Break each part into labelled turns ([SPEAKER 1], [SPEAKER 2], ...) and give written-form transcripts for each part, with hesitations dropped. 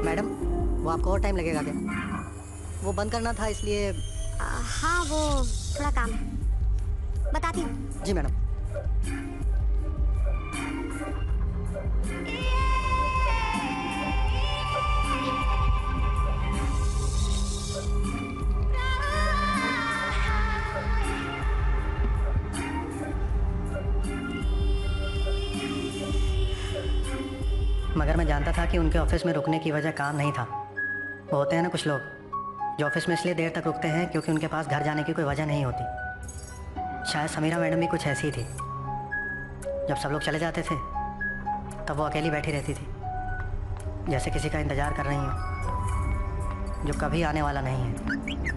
[SPEAKER 1] Madam, वो आपको और टाइम लगेगा क्या? वो बंद करना था इसलिए।
[SPEAKER 2] हाँ, वो थोड़ा काम है, बताती हूँ।
[SPEAKER 1] जी मैडम। मगर मैं जानता था कि उनके ऑफिस में रुकने की वजह काम नहीं था। वो होते हैं ना कुछ लोग जो ऑफिस में इसलिए देर तक रुकते हैं क्योंकि उनके पास घर जाने की कोई वजह नहीं होती। शायद समीरा मैडम भी कुछ ऐसी थी। जब सब लोग चले जाते थे तब वो अकेली बैठी रहती थी, जैसे किसी का इंतज़ार कर रही हो जो कभी आने वाला नहीं है।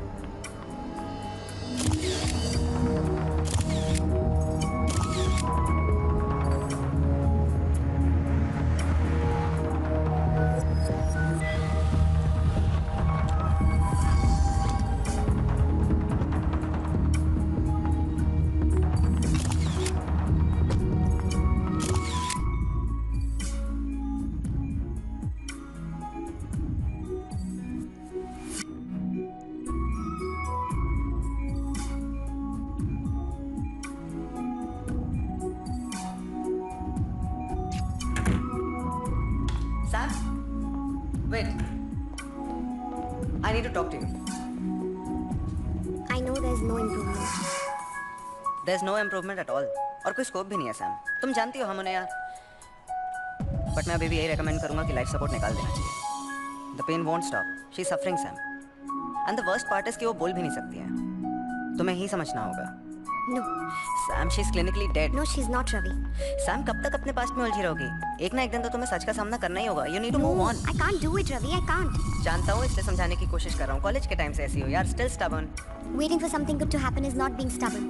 [SPEAKER 3] Wait. I need to talk to you.
[SPEAKER 2] I know there's no improvement.
[SPEAKER 3] There's no improvement at all. और कोई स्कोप भी नहीं है सैम। तुम जानती हो हम उन्हें यार। बट मैं अभी भी यही रेकमेंड करूंगा कि लाइफ सपोर्ट निकाल देना चाहिए। The pain won't stop. She's suffering, Sam. And the worst part is कि वो बोल भी नहीं सकती है। तुम्हें ही समझना होगा।
[SPEAKER 2] No.
[SPEAKER 3] Sam, she's clinically dead.
[SPEAKER 2] No, she's not, Ravi.
[SPEAKER 3] Sam, कब तक अपने पास्ट में उलझी रहोगी? एक ना एक दिन तो तुम्हें सच का सामना करना ही होगा। You need to move on.
[SPEAKER 2] I can't do it, Ravi. I can't.
[SPEAKER 3] जानता हूँ, इसलिए समझाने की कोशिश कर रहा हूँ। कॉलेज के टाइम से ऐसी हो यार, still stubborn.
[SPEAKER 2] Waiting for something good to happen is not being stubborn.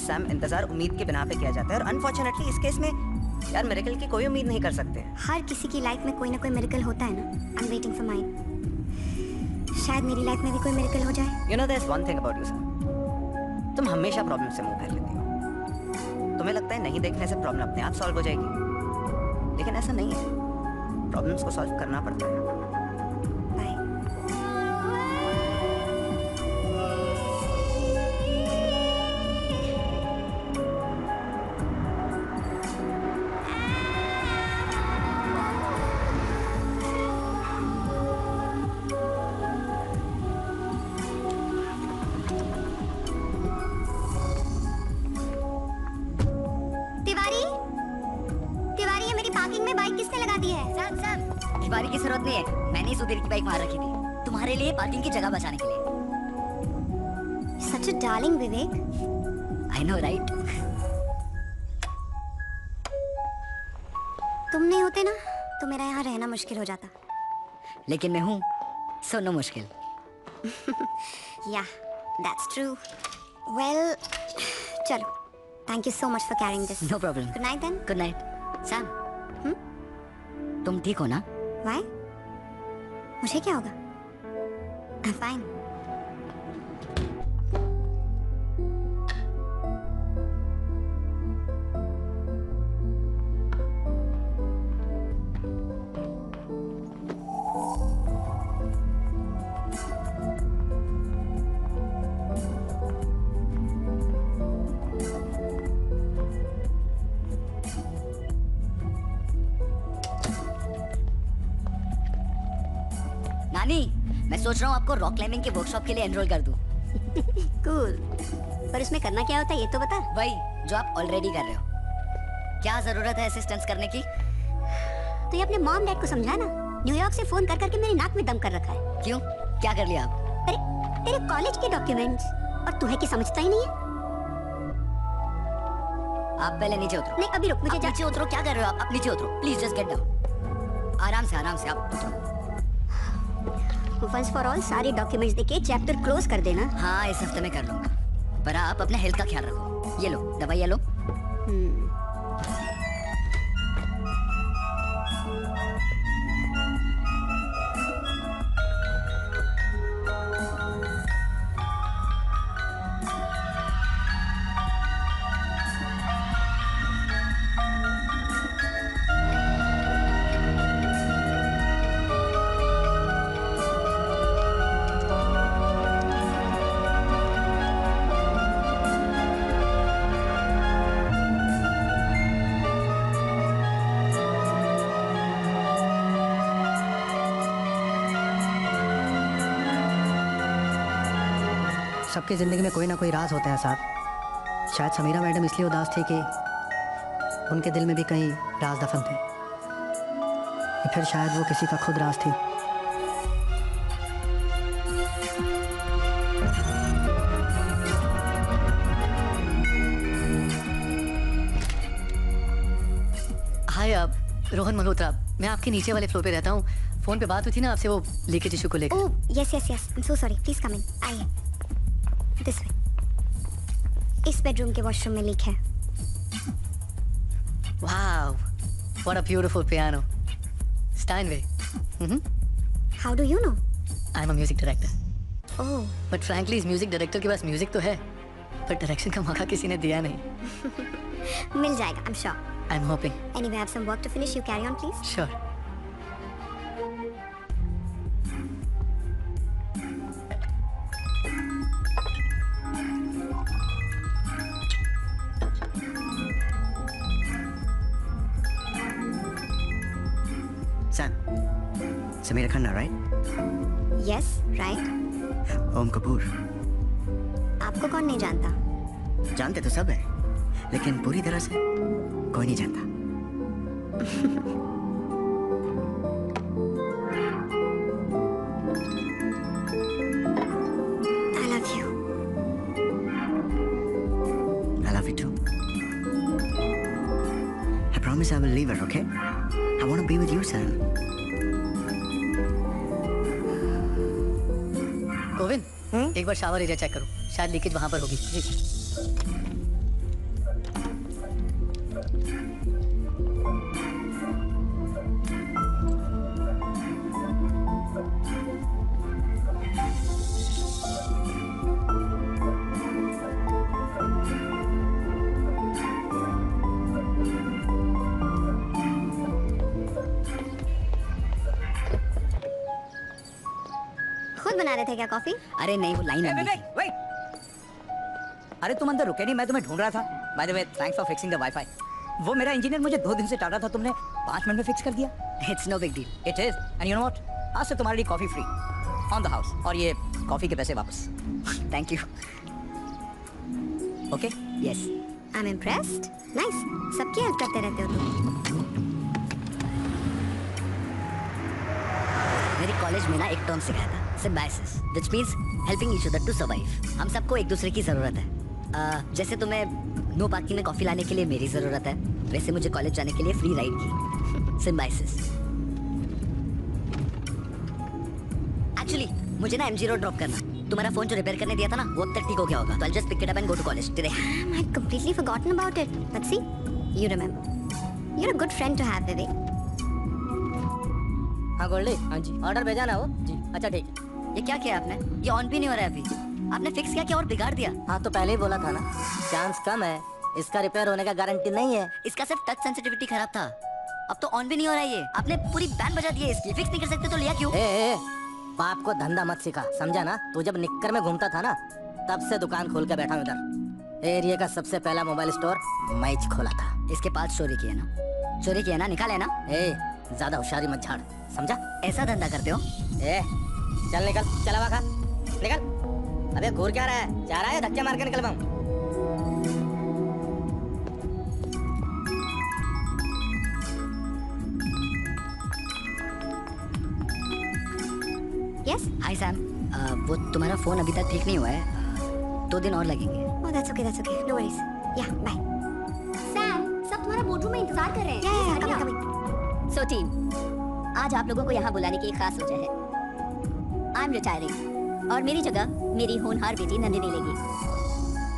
[SPEAKER 3] Sam, इंतजार उम्मीद के बिना पे किया जाता है और अनफॉर्चुनेटली इस केस में यार मिरेकल की कोई उम्मीद नहीं कर सकते।
[SPEAKER 2] हर किसी की लाइफ में कोई ना कोई मिरेकल होता है ना। I'm waiting for mine. शायद मेरी लाइफ में भी कोई मिरेकल हो जाए।
[SPEAKER 3] You know there's one thing about you, Sam. तुम हमेशा प्रॉब्लम से मुंह फेर लेती हो। तुम्हें लगता है नहीं देखने से प्रॉब्लम अपने आप सॉल्व हो जाएगी, लेकिन ऐसा नहीं है। प्रॉब्लम्स को सॉल्व करना पड़ता है।
[SPEAKER 2] बाय। तिवारी, तिवारी, ये मेरी पार्किंग में बाइक किसने लगा दी है?
[SPEAKER 4] सर, तिवारी की जरूरत नहीं है। मैंने ही सुधीर की बाइक वहां रखी थी तुम्हारे लिए, पार्किंग की जगह बचाने के लिए।
[SPEAKER 2] Such a darling, Vivek.
[SPEAKER 4] I know, right?
[SPEAKER 2] तुम नहीं होते ना तो मेरा यहाँ रहना मुश्किल हो जाता।
[SPEAKER 4] लेकिन मैं हूँ, सो नो मुश्किल।
[SPEAKER 2] Yeah, that's true. Well, चलो। Thank you so much for carrying this.
[SPEAKER 4] No problem.
[SPEAKER 2] Good night then.
[SPEAKER 4] Good night. Sam, तुम ठीक हो ना?
[SPEAKER 2] Why? मुझे क्या होगा? I'm fine.
[SPEAKER 4] नानी, मैं सोच रहा हूँ आपको रॉक क्लाइंबिंग के वर्कशॉप के लिए एनरोल कर दूँ।
[SPEAKER 2] Cool. पर उसमें करना क्या होता है ये तो बता।
[SPEAKER 4] वही जो आप ऑलरेडी कर रहे हो। क्या जरूरत है असिस्टेंस करने की?
[SPEAKER 2] तो ये अपने मॉम डैड को समझा ना। न्यूयॉर्क से फोन कर करके मेरी नाक में दम कर रखा है।
[SPEAKER 4] क्यों? क्या कर लिया आप?
[SPEAKER 2] अरे तेरे कॉलेज के डॉक्यूमेंट्स, और तू है कि समझता ही नहीं है।
[SPEAKER 4] आप पहले नीचे उतरो।
[SPEAKER 2] नहीं अभी रुक, मुझे
[SPEAKER 4] नीचे उतरो। क्या कर रहे हो आप नीचे उतरो प्लीज, जस्ट गेट डाउन। आराम से आप उतरो।
[SPEAKER 2] वंस फॉर ऑल सारे डॉक्यूमेंट्स देके चैप्टर क्लोज कर देना।
[SPEAKER 4] हाँ, इस हफ्ते में कर लूंगा, पर आप अपने हेल्थ का ख्याल रखो। ये लो दवाइयाँ लो।
[SPEAKER 1] सबकी ज़िंदगी में कोई ना कोई राज होते हैं साहब। शायद समीरा मैडम इसलिए उदास थी कि उनके दिल में भी कहीं राज दफन थे, या फिर शायद वो किसी का खुद राज थी।
[SPEAKER 5] हाय, आप रोहन मल्होत्रा। मैं आपके नीचे वाले फ्लोर पे रहता हूँ। फोन पे बात हुई थी ना आपसे वो लीकेज इशू को लेकर।
[SPEAKER 2] Oh, yes, yes, yes. I'm so sorry. Please come in. आइए. This way. इस बेडरूम के वॉशरूम में लीक है.
[SPEAKER 5] Wow, what a beautiful piano. Steinway.
[SPEAKER 2] How do you know?
[SPEAKER 5] I'm a music director.
[SPEAKER 2] Oh,
[SPEAKER 5] But frankly, इस music director के पास music तो है, पर डायरेक्शन का मौका किसी ने दिया नहीं।
[SPEAKER 2] मिल जाएगा. I'm sure.
[SPEAKER 5] I'm hoping.
[SPEAKER 2] Anyway, I have some work to finish. You carry on, please.
[SPEAKER 5] Sure.
[SPEAKER 3] Sam, Samira Khanna, right?
[SPEAKER 2] Yes, right.
[SPEAKER 3] ओम कपूर।
[SPEAKER 2] आपको कौन नहीं जानता?
[SPEAKER 3] जानते तो सब है, लेकिन पूरी तरह से कोई नहीं जानता।
[SPEAKER 2] I love you.
[SPEAKER 3] I love you too. I promise I will leave her, okay? I want to be with you, Sam.
[SPEAKER 5] Govind, एक बार शावर एरिया चेक करो, शायद लीकेज वहां पर होगी। जी।
[SPEAKER 2] खुद बना रहे थे क्या कॉफी?
[SPEAKER 4] अरे नहीं, वो लाइन लंबी थी।
[SPEAKER 3] wait. अरे तुम अंदर रुके नहीं, मैं तुम्हें ढूंढ रहा था। By the way, thanks for fixing the wifi. वो मेरा इंजीनियर मुझे 2 दिन से टाल रहा था, तुमने 5 मिनट में फिक्स कर दिया।
[SPEAKER 4] It's no big deal.
[SPEAKER 3] It is, and you know what, आज से तुम्हारे लिए coffee free on the house, और ये कॉफी के पैसे वापस।
[SPEAKER 4] Thank you.
[SPEAKER 3] Okay?
[SPEAKER 4] Yes.
[SPEAKER 2] I'm impressed. Nice. सबकी हेल्प करते रहते हो तुम.
[SPEAKER 4] मेरे कॉलेज में ना एक टर्म सिखाया था, symbiosis, which means helping each other to survive. हम सबको एक दूसरे की जरूरत है। जैसे तुम्हें नो पार्किंग में कॉफी लाने के लिए मेरी जरूरत है, वैसे मुझे कॉलेज जाने के लिए फ्री राइड की। सिम्बायोसिस। एक्चुअली मुझे ना एमजी रोड ड्रॉप करना। तुम्हारा फोन जो रिपेयर करने दिया था ना, वो अब तक ठीक हो गया होगा, तो I just pick it up and go to college today.
[SPEAKER 2] I had completely forgotten about it. But see, you remember. You're a good friend to have, Vivek.
[SPEAKER 5] हाँ गोल्डी, हाँ जी, ऑर्डर भेजा ना वो जी। अच्छा ठीक है।
[SPEAKER 4] ये क्या किया आपने? ये ऑन भी नहीं हो रहा है अभी। आपने फिक्स किया क्या और बिगाड़ दिया?
[SPEAKER 5] हाँ तो पहले ही बोला था ना, चांस कम है, इसका रिपेयर होने का गारंटी नहीं है।
[SPEAKER 4] इसका सिर्फ टच सेंसिटिविटी खराब था, अब तो ऑन भी नहीं हो रहा है ये। आपने पूरी बैंड बजा दी है इसकी। फिक्स नहीं कर सकते तो लिया क्यों?
[SPEAKER 5] ए, बाप को धंधा मत सिखा, समझा ना? तू जब निक्कर में घूमता था ना, तब से दुकान खोल के बैठा हूं इधर। एरिया का सबसे पहला मोबाइल स्टोर मैं ही खोला था।
[SPEAKER 4] इसके पास चोरी किया ना, चोरी किया ना, निकाले ना।
[SPEAKER 5] ए, ज्यादा होशियारी मत झाड़, समझा?
[SPEAKER 4] ऐसा धंधा करते हो?
[SPEAKER 5] ए, चल निकल, चला वाखा, निकल। अबे घूर क्या रहा है? जा रहा है धक्के मार के निकल पाऊं।
[SPEAKER 2] Yes?
[SPEAKER 4] हाय सैम, वो तुम्हारा फोन अभी तक ठीक नहीं हुआ है, 2 दिन और लगेंगे।
[SPEAKER 2] Oh, that's okay, that's okay. No worries. Yeah, bye. Sam, सब तुम्हारा बोर्डरूम में इंतजार कर रहे हैं. Yeah, yeah, coming.
[SPEAKER 6] So team, आज आप लोगों को यहाँ बुलाने की एक खास वजह है। आई एम रिटायरिंग और मेरी जगह मेरी होनहार बेटी नंदिनी लेगी।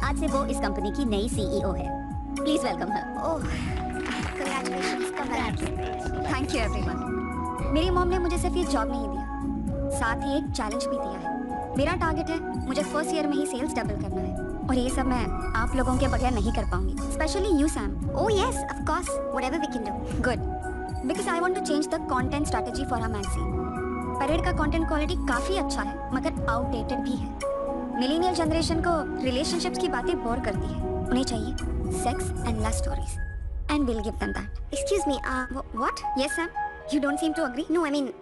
[SPEAKER 6] आज से वो इस कंपनी की नई सीईओ है। Please welcome her.
[SPEAKER 2] Oh, congratulations. Congrats.
[SPEAKER 6] Thank you everyone. मेरी मॉम ने मुझे सिर्फ ये जॉब नहीं दिया, साथ ही एक चैलेंज भी दिया है। मेरा टारगेट है मुझे फर्स्ट ईयर में ही सेल्स डबल करना है, और ये सब मैं आप लोगों के बगैर नहीं कर पाऊंगी, specially you Sam.
[SPEAKER 2] Oh yes, of course. Whatever we can do.
[SPEAKER 6] Good, because I want to change the content strategy for our magazine. Parade का कंटेंट क्वालिटी काफी अच्छा है, मगर आउटडेटेड भी है। मिलेनियल जनरेशन को रिलेशनशिप्स की बातें बोर करती है, उन्हें चाहिए sex and love stories, and will give them that.
[SPEAKER 2] Excuse me. What?
[SPEAKER 6] Yes Sam, you don't seem to agree.
[SPEAKER 2] No, I mean,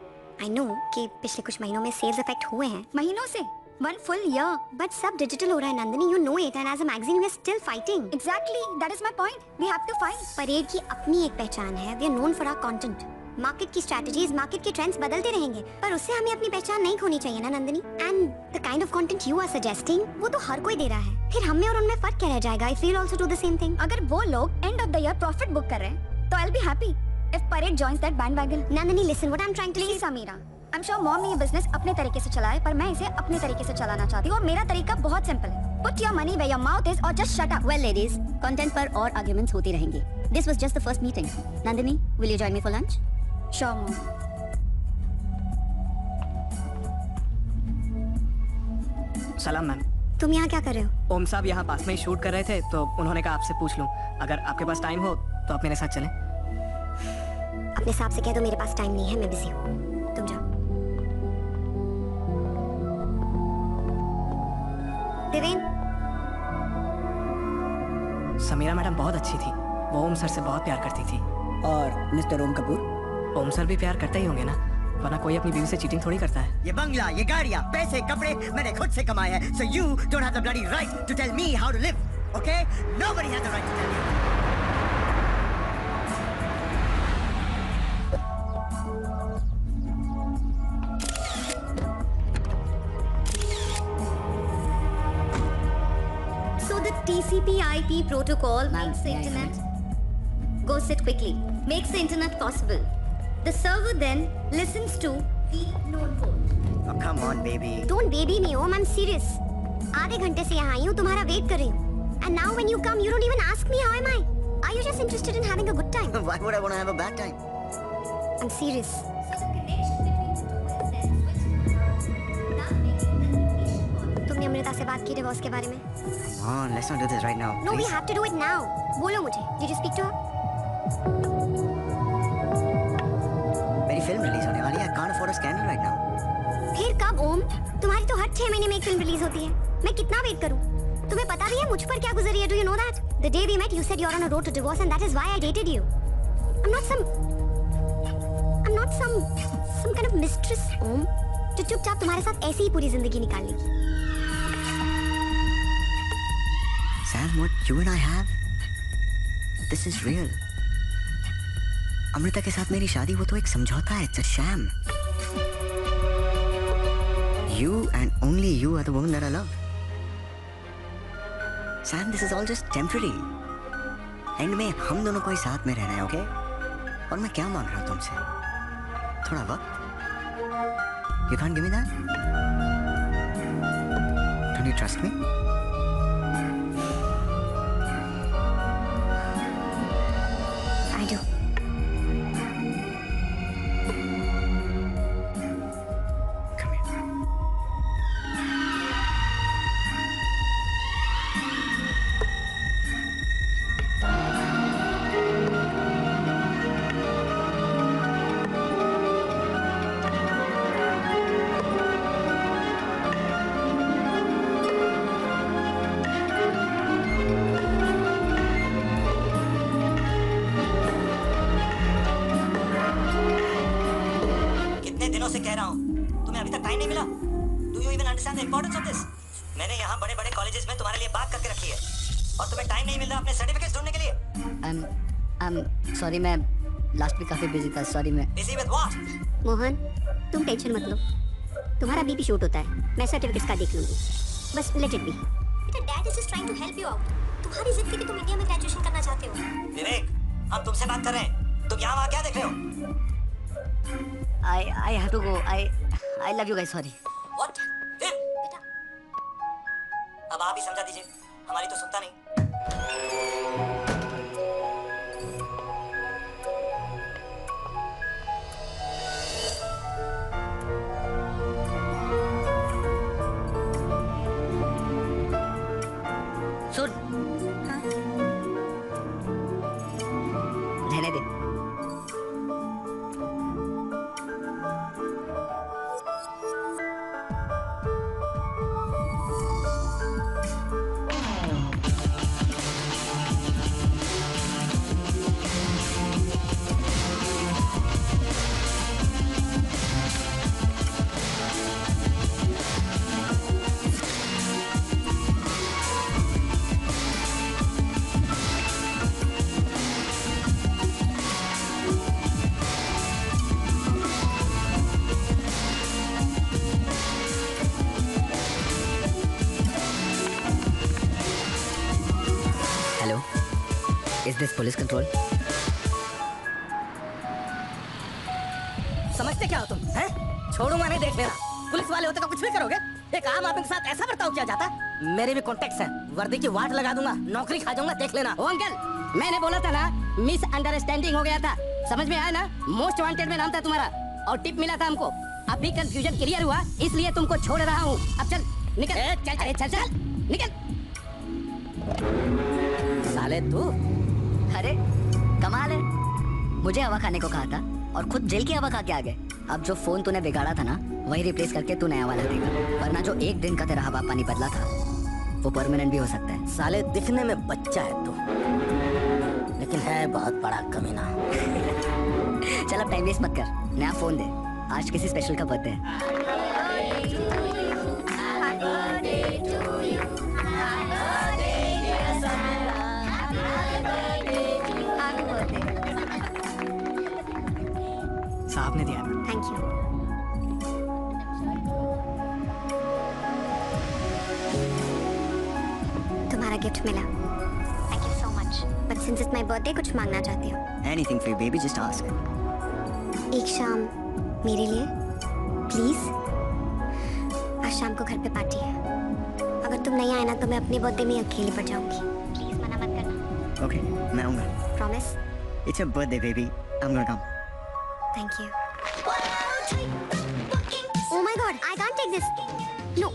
[SPEAKER 2] I know कि पिछले कुछ महीनों में सेल्स इफेक्ट हुए हैं।
[SPEAKER 6] महीनों से 1 full year.
[SPEAKER 2] But सब डिजिटल हो रहा है Nandini, you know it, and as a magazine we are still fighting.
[SPEAKER 6] Exactly, that is my point. We have to fight.
[SPEAKER 2] Parade की अपनी एक पहचान है. We are known for our content. Market की स्ट्रेटजीज, मार्केट के ट्रेंड्स बदलते रहेंगे, पर उससे हमें अपनी पहचान नहीं खोनी चाहिए ना Nandini. And the kind of content you are suggesting, वो तो हर कोई दे रहा है. फिर हम में और उनमें फर्क क्या रह जाएगा? If we'll also do the same thing.
[SPEAKER 6] अगर वो लोग end of the year profit book कर रहे हैं, तो I'll be happy if Parade joins that bandwagon.
[SPEAKER 2] Nandini, listen, what I'm trying to say.
[SPEAKER 6] Please Amira, I'm sure mom ने ये business अपने तरीके से चलाए, पर मैं इसे अपने तरीके से चलाना चाहती हूँ और मेरा तरीका बहुत सिंपल है. Put your money where your mouth is or just shut up.
[SPEAKER 2] Well, ladies, content पर और आर्गुमेंट्स होती रहेंगी. This was just the first meeting. Nandini, will you join me for lunch?
[SPEAKER 6] Sure, mom.
[SPEAKER 7] सलाम मैम।
[SPEAKER 2] तुम यहाँ क्या कर रहे हो?
[SPEAKER 7] ओम साहब यहाँ पास में ही शूट कर रहे थे, तो उन्होंने कहा आपसे पूछ लूं, अगर आपके पास टाइम हो तो आप मेरे साथ चलें।
[SPEAKER 2] अपने साहब से कह दो मेरे पास टाइम नहीं है, मैं बिजी हूँ. तुम जाओ. देवेन,
[SPEAKER 7] समीरा मैडम बहुत अच्छी थी, वो ओम सर से बहुत प्यार करती थी।
[SPEAKER 8] और मिस्टर ओम कपूर?
[SPEAKER 7] ओम सर भी प्यार करते ही होंगे ना, वरना कोई अपनी बीवी से चीटिंग थोड़ी करता है।
[SPEAKER 8] ये बंगला, ये गाड़ियाँ, पैसे, कपड़े मैंने खुद से कमाए हैं। So you don't have the bloody right to tell me how to live, okay? Nobody has the right to tell me.
[SPEAKER 2] So the TCP/IP protocol
[SPEAKER 4] Ma'am,
[SPEAKER 2] makes the
[SPEAKER 4] may I come
[SPEAKER 2] internet. Go sit quickly. Makes the internet possible. The server then listens to the known port.
[SPEAKER 8] Oh, come on, baby.
[SPEAKER 2] Don't baby me, Om. I'm serious. आधे घंटे से यहाँ आई हूँ, तुम्हारा wait कर रही हूँ. And now when you come, you don't even ask me how am I. Are you just interested in having a good time?
[SPEAKER 8] Why would I want to have a bad time?
[SPEAKER 2] I'm serious. तुमने अमृता से बात की divorce के बारे में?
[SPEAKER 8] Come on, let's not do this right now.
[SPEAKER 2] No, we
[SPEAKER 8] please.
[SPEAKER 2] have to do it now. बोलो मुझे. Did you speak to her?
[SPEAKER 8] मेरी फिल्म रिलीज होने वाली है. I can't afford a scandal right now.
[SPEAKER 2] फिर कब ओम? तुम्हारी तो हर 6 महीने में एक फिल्म रिलीज होती है. मैं कितना वेट करूं? तुम्हें पता भी है मुझ पर क्या गुजरी है? Do you know that? The day we met, you said you're on a road to divorce, and that is why I dated you. I'm not some kind of mistress, ओम, जो चुपचाप तुम्हारे साथ ऐसे ही पूरी जिंदगी निकाल लेगी.
[SPEAKER 8] Sam, what you and I have, this is real. Amrita के साथ मेरी शादी, वो तो एक समझौता है. It's a sham. You and only you are the woman that I love. Sam, this is all just temporary. And में हम दोनों को ही साथ में रहना है, ओके? और मैं क्या मांग रहा हूँ तुमसे? थोड़ा वक्त? You can't give me that? Don't you trust me?
[SPEAKER 2] I do.
[SPEAKER 8] Come here.
[SPEAKER 5] कितने दिनों से कह रहा हूँ, तुम्हें अभी तक टाइम नहीं मिला? Do you even understand the importance of this? मैंने यहाँ बड़े बड़े कॉलेजेस में तुम्हारे लिए बात करके रखी है, और तुम्हें टाइम नहीं मिल रहा अपने सर्टिफिकेट्स ढूंढने के लिए।
[SPEAKER 4] I'm sorry, मैं लास्ट वीक काफी बिजी था, सॉरी मैं।
[SPEAKER 5] Busy with what?
[SPEAKER 2] मोहन, तुम टेंशन मत लो. तुम्हारा बीपी शूट होता है, मैं सर्टिफिकेट्स का देख लूंगी. बस लेट इट बी. बेटा, dad is just trying to help you out. तुम्हारी जिद थी कि तुम इंडिया में ग्रेजुएशन करना चाहते हो.
[SPEAKER 5] विवेक, हम तुमसे बात कर रहे हैं, तुम यहाँ वहाँ क्या देख रहे हो?
[SPEAKER 4] I have to go. I love you guys, sorry.
[SPEAKER 5] What? फिर?
[SPEAKER 2] बेटा,
[SPEAKER 5] अब आप ही समझा दीजिए, हमारी तो सुनता नहीं।
[SPEAKER 4] सुन, रहने दे। Is this police control?
[SPEAKER 5] समझते क्या हो तुम? हैं? छोड़ूंगा नहीं, देख लेना। पुलिस वाले होते तो कुछ भी करोगे। एक आम आदमी के साथ ऐसा बर्ताव किया जाता? मेरे भी कॉन्टेक्ट्स हैं। वर्दी की वाट लगा दूंगा, नौकरी खा जाऊंगा, देख लेना।
[SPEAKER 9] ओ अंकल, मैंने बोला था ना, मिस अंडरस्टैंडिंग हो गया था। समझ में आया ना? मोस्ट वांटेड में नाम था तुम्हारा और टिप मिला था हमको। अभी कंफ्यूजन क्लियर हुआ, इसलिए तुमको छोड़ रहा हूँ। अब चल निकल। चल चल चल चल निकल।
[SPEAKER 5] साले तू
[SPEAKER 4] अरे कमाल है, मुझे हवा खाने को कहा था और खुद जेल की हवा खा के आ गए। अब जो फोन तूने बिगाड़ा था ना, वही रिप्लेस करके तू नया वाला देगा, वरना जो एक दिन का तेरा हवा पानी बदला था वो परमानेंट भी हो सकता है।
[SPEAKER 5] साले दिखने में बच्चा है तू, लेकिन है बहुत बड़ा कमीना।
[SPEAKER 4] चल अब टाइम वेस्ट मत कर, नया फोन दे। आज किसी स्पेशल का बर्थडे है।
[SPEAKER 7] साहब ने दिया।
[SPEAKER 2] Thank you. तुम्हारा गिफ्ट मिला। Thank you so much. But since it's my birthday, कुछ मांगना चाहती हूँ।
[SPEAKER 8] Anything for you, baby. Just ask.
[SPEAKER 2] एक शाम मेरे लिए प्लीज। आज शाम को घर पे पार्टी है। अगर तुम नहीं आए ना तो मैं अपने बर्थडे में अकेली पड़ जाऊंगी। प्लीज मना मत करना।
[SPEAKER 8] Okay, मैं आऊँगा.
[SPEAKER 2] Promise?
[SPEAKER 8] It's your birthday, baby. I'm gonna come.
[SPEAKER 2] Thank you. Oh my God, I can't take this. No,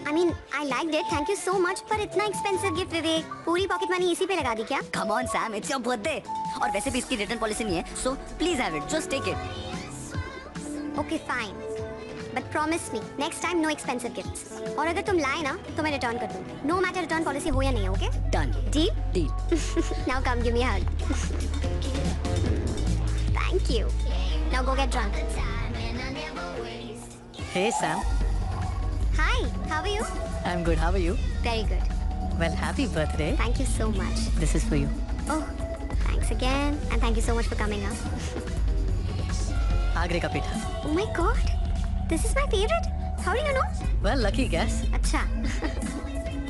[SPEAKER 2] I mean I liked it. Thank you so much. पर इतना expensive gift विवेक, पूरी pocket money इसी पे लगा दी क्या?
[SPEAKER 4] Come on Sam, it's your birthday. और वैसे भी इसकी रिटर्न पॉलिसी नहीं है, so please have it. Just take it.
[SPEAKER 2] Okay, fine. But promise me, next time no expensive gifts. और अगर तुम लाए ना, तो मैं रिटर्न कर दूँगी. No matter return policy हो या नहीं, okay?
[SPEAKER 4] Done.
[SPEAKER 2] Deal?
[SPEAKER 4] Deal.
[SPEAKER 2] Now come give me a hug. Thank you. Now go get drunk.
[SPEAKER 1] Hey Sam,
[SPEAKER 2] Hi, how are you?
[SPEAKER 1] I'm good. How are you?
[SPEAKER 2] Very good.
[SPEAKER 1] Well, happy birthday.
[SPEAKER 2] Thank you so much.
[SPEAKER 1] This is for you.
[SPEAKER 2] Oh, thanks again, and thank you so much for coming up.
[SPEAKER 1] आगरे का पीठा.
[SPEAKER 2] Oh my God, this is my favorite. How do you know?
[SPEAKER 1] Well, lucky guess.
[SPEAKER 2] अच्छा.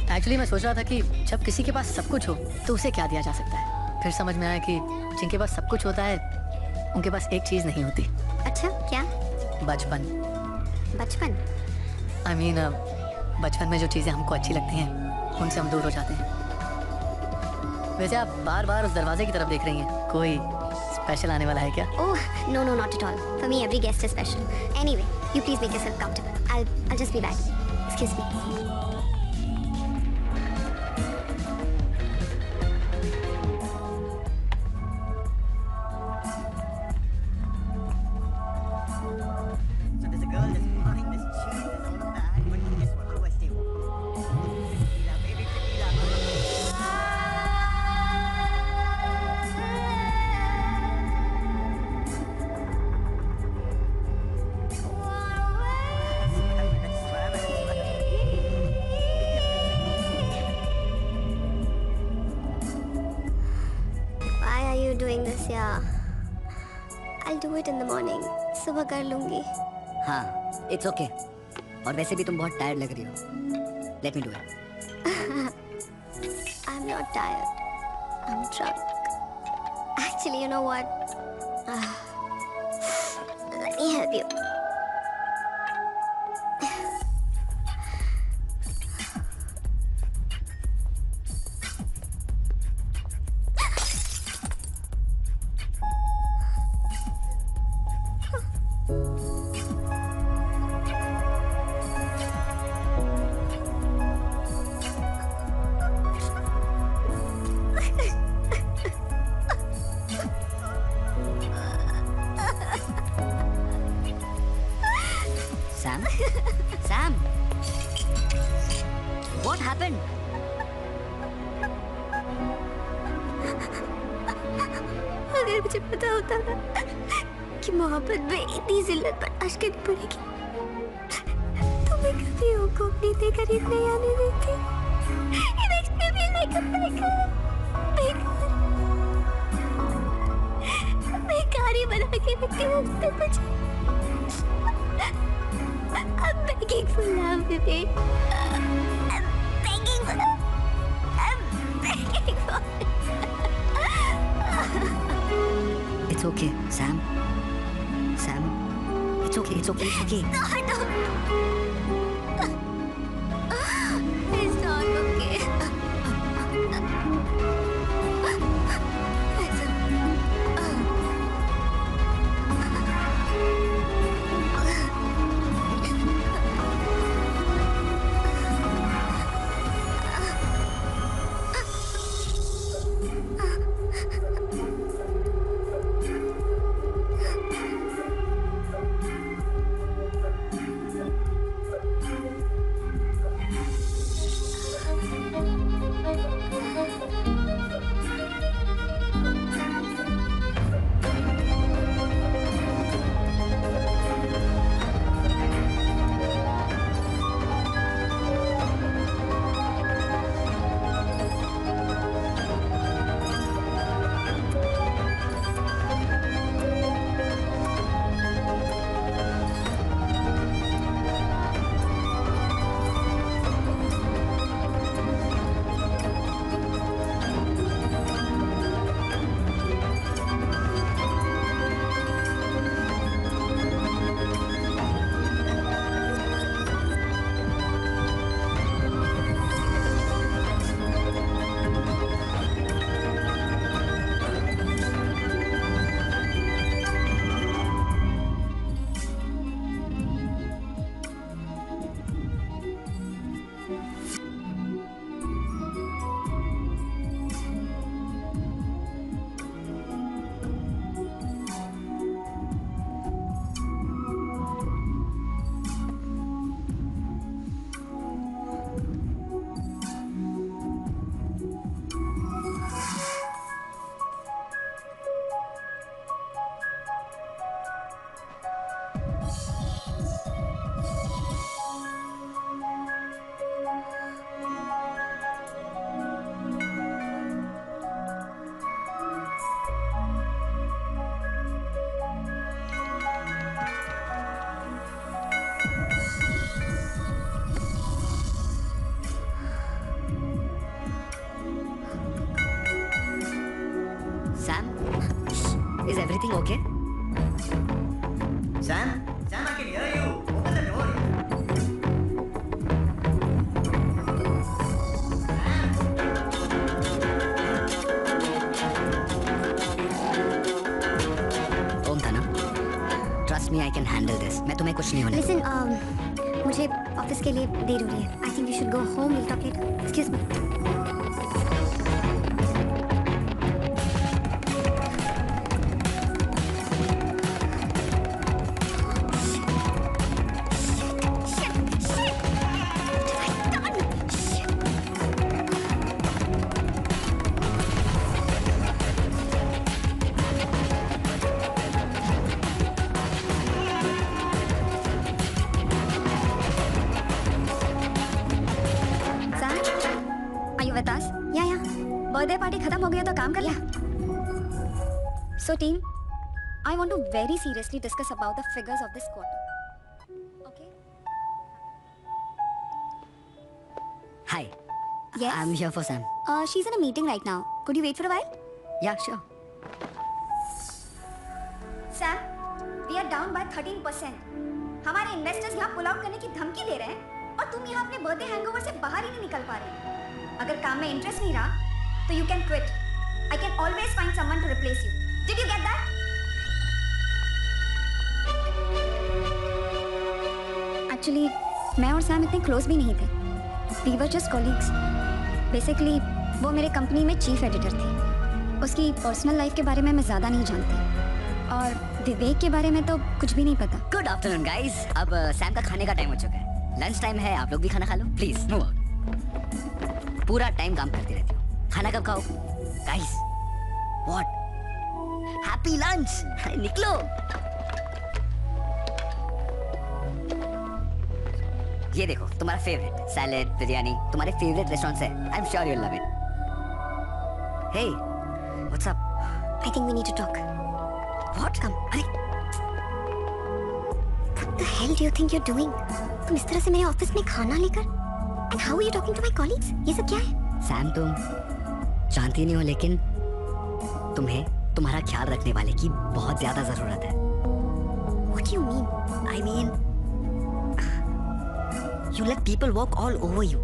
[SPEAKER 1] Actually मैं सोच रहा था कि जब किसी के पास सब कुछ हो तो उसे क्या दिया जा सकता है. फिर समझ में आया कि जिनके पास सब कुछ होता है उनके पास एक चीज नहीं होती.
[SPEAKER 2] अच्छा, क्या?
[SPEAKER 1] बचपन.
[SPEAKER 2] बचपन?
[SPEAKER 1] I mean, बचपन में जो चीजें हमको अच्छी लगती हैं उनसे हम दूर हो जाते हैं. वैसे आप बार बार उस दरवाजे की तरफ देख रही हैं. कोई स्पेशल आने वाला है क्या?
[SPEAKER 2] Oh, no, not at all. For me, every guest is special. Anyway, you please make yourself comfortable. I'll just be back. Excuse me.
[SPEAKER 8] So there's a girl that's behind this cheese, there's all of that. But guess what? How do I stay warm? Tequila, baby, tequila.
[SPEAKER 2] Why are you doing this, yeah? I'll do it in the morning. सुबह कर लूँगी.
[SPEAKER 4] हाँ, it's okay. और वैसे भी तुम बहुत tired लग रही हो. Let me do it.
[SPEAKER 2] I'm not tired. I'm drunk. Actually, you know what? Let me help you.
[SPEAKER 4] Sam? Sam? What happened?
[SPEAKER 2] अगर मुझे पता होता ना कि मोहब्बत में इतनी जिल्लत बर्दाश्त करनी पड़ेगी तो मैं कभी उनको अपनी देकर ही नहीं आने देती. It makes me feel like a बेकार ही बना के रखती हूँ उसने मुझे. I'm begging for love, baby. I'm begging for love. I'm begging for
[SPEAKER 4] It's okay, Sam. Sam, it's okay, it's okay, it's okay.
[SPEAKER 2] It's not okay.
[SPEAKER 4] Sam, is everything okay?
[SPEAKER 8] Sam? Sam, I can hear you. Open the door.
[SPEAKER 4] ओम था ना? Trust me, I can handle this. मैं तुम्हें कुछ नहीं होने
[SPEAKER 2] Listen, मुझे office के लिए देर हो रही है. I think you should go home. We'll talk later. Excuse me.
[SPEAKER 6] Birthday party खत्म हो गया तो काम कर लिया. So team, I want to very seriously discuss about the figures of this quarter. Okay?
[SPEAKER 4] Hi.
[SPEAKER 2] Yes?
[SPEAKER 4] I'm here for Sam.
[SPEAKER 2] She's in a meeting right now. Could you wait for a while?
[SPEAKER 4] Yeah, sure.
[SPEAKER 6] Sam, we are down by 13%. हमारे investors यहाँ pull out करने की धमकी दे रहे हैं और तुम यहाँ अपने बर्थडे हैंगओवर से बाहर ही नहीं निकल पा रहे. अगर काम में इंटरेस्ट नहीं रहा तो you can quit. I can always find someone to replace you. Did you get that? Actually, मैं और सैम इतने क्लोज भी नहीं थे. We were just colleagues. Basically, वो मेरे कंपनी में चीफ एडिटर थी. उसकी पर्सनल लाइफ के बारे में मैं ज़्यादा नहीं जानती और विवेक के बारे में तो कुछ भी नहीं पता.
[SPEAKER 4] Good afternoon, guys. अब सैम का खाने का टाइम हो चुका है. लंच टाइम है, आप लोग भी खाना खा लो. Please move out. पूरा टाइम काम करती रहती हूँ. खाना कब खाओ? Guys, what? Happy lunch. निकलो. ये देखो तुम्हारा फेवरेट सैलेड बिरयानी तुम्हारे फेवरेट रेस्टोरेंट से. I am sure you love it. Hey what's up?
[SPEAKER 2] I think we need to talk.
[SPEAKER 4] What?
[SPEAKER 2] Come. What the hell do you think you're doing? तुम इस तरह से मेरे ऑफिस में खाना लेकर? And how are you talking to my colleagues? ये सब क्या है?
[SPEAKER 4] सैम तुम जानती नहीं हो लेकिन तुम्हें तुम्हारा ख्याल रखने वाले की बहुत ज्यादा जरूरत है।
[SPEAKER 2] What do you mean?
[SPEAKER 4] I mean, you let people walk all over you.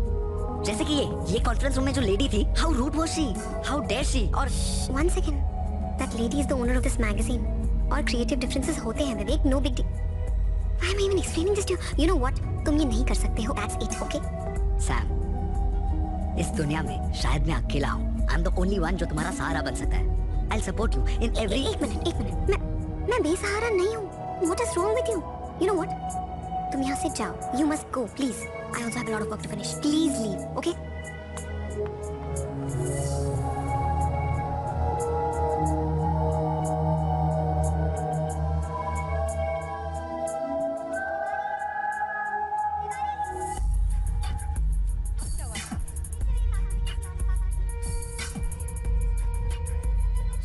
[SPEAKER 4] जैसे कि ये कॉन्फ्रेंस रूम में जो लेडी थी, how rude was she? How dare she? और
[SPEAKER 2] One second. That lady is the owner of this magazine. और creative differences होते हैं विवेक, no big deal. Why am I even explaining this to you? You know what? तुम ये नहीं कर सकते हो. That's it, okay?
[SPEAKER 4] सैम, इस दुनिया में शायद मैं अकेला हूँ। I'm the only one जो तुम्हारा सहारा बन सकता है। I'll support you in every.
[SPEAKER 2] एक मिनट। मैं बेसहारा नहीं हूँ. What is wrong with you? You know what? तुम यहाँ से जाओ. You must go, please. I also have a lot of work to finish. Please leave, okay?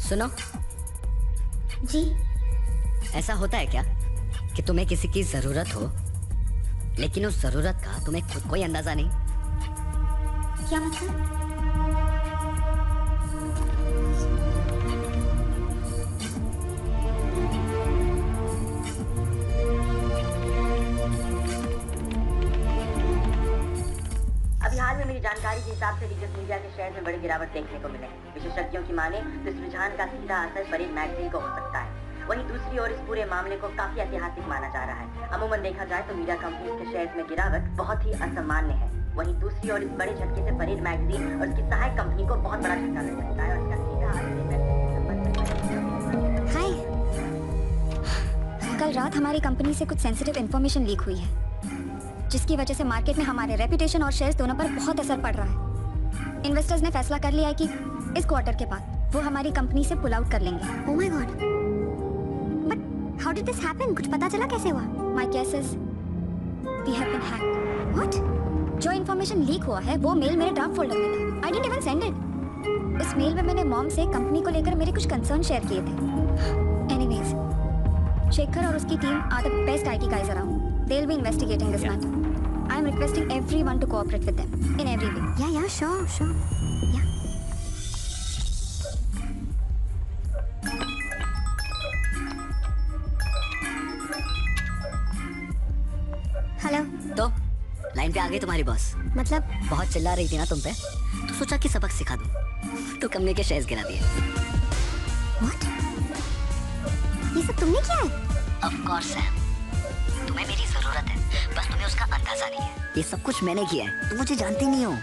[SPEAKER 4] सुनो,
[SPEAKER 2] जी.
[SPEAKER 4] ऐसा होता है क्या कि तुम्हें किसी की जरूरत हो, लेकिन उस जरूरत का तुम्हें खुद कोई अंदाजा नहीं?
[SPEAKER 2] क्या मतलब?
[SPEAKER 10] अभी हाल में मेरी जानकारी के हिसाब से रिजल्ट मीडिया के शेयर में बड़ी गिरावट देखने को मिले। विशेषज्ञों की माने तो इस रुझान का सीधा असर परेड मैगजीन को हो सकता है। वहीं दूसरी ओर इस पूरे मामले को काफी ऐतिहासिक माना जा रहा है। अमूमन देखा जाए तो मीडिया कंपनीज के शेयर्स में गिरावट बहुत ही असामान्य है। वहीं दूसरी ओर इस बड़े झटके से परेड मैगजीन और उसकी सहायक कंपनी को बहुत बड़ा झटका लग सकता है और इसका सीधा असर
[SPEAKER 2] हाय.
[SPEAKER 6] कल रात हमारी कंपनी से कुछ सेंसिटिव इंफॉर्मेशन लीक हुई है, जिसकी वजह से मार्केट में हमारे रेपुटेशन और शेयर्स दोनों पर बहुत असर पड़ रहा है। इन्वेस्टर्स ने फैसला कर लिया है कि इस क्वार्टर के बाद वो हमारी कंपनी से पुल आउट कर लेंगे।
[SPEAKER 2] Oh my God. But how did this happen? कुछ पता चला कैसे हुआ?
[SPEAKER 6] My guess is we have been hacked.
[SPEAKER 2] What?
[SPEAKER 6] जो इन्फॉर्मेशन लीक हुआ है वो मेल मेरे ड्राफ्ट फोल्डर में था। I didn't even send it. उस मेल में मैंने मॉम से कंपनी को लेकर मेरे कुछ कंसर्न शेयर किए थे। Anyways, शेखर और उसकी team are the best IT guys around. They'll be investigating this matter. I am requesting everyone to cooperate with them in every way.
[SPEAKER 2] Yeah, sure. Yeah. Hello.
[SPEAKER 4] तो line पे आ गई तुम्हारी boss.
[SPEAKER 2] मतलब
[SPEAKER 4] बहुत चिल्ला रही थी ना तुम पे, तो सोचा कि सबक सिखा दूं। तो कंपनी के शेयर्स गिरा दिए।
[SPEAKER 2] What? ये सब तुमने किया है?
[SPEAKER 4] Of course है। तुम्हें मेरी जरूरत है, बस तुम्हें उसका अंदाजा नहीं है। ये सब कुछ मैंने किया है, तुम मुझे जानते नहीं हो।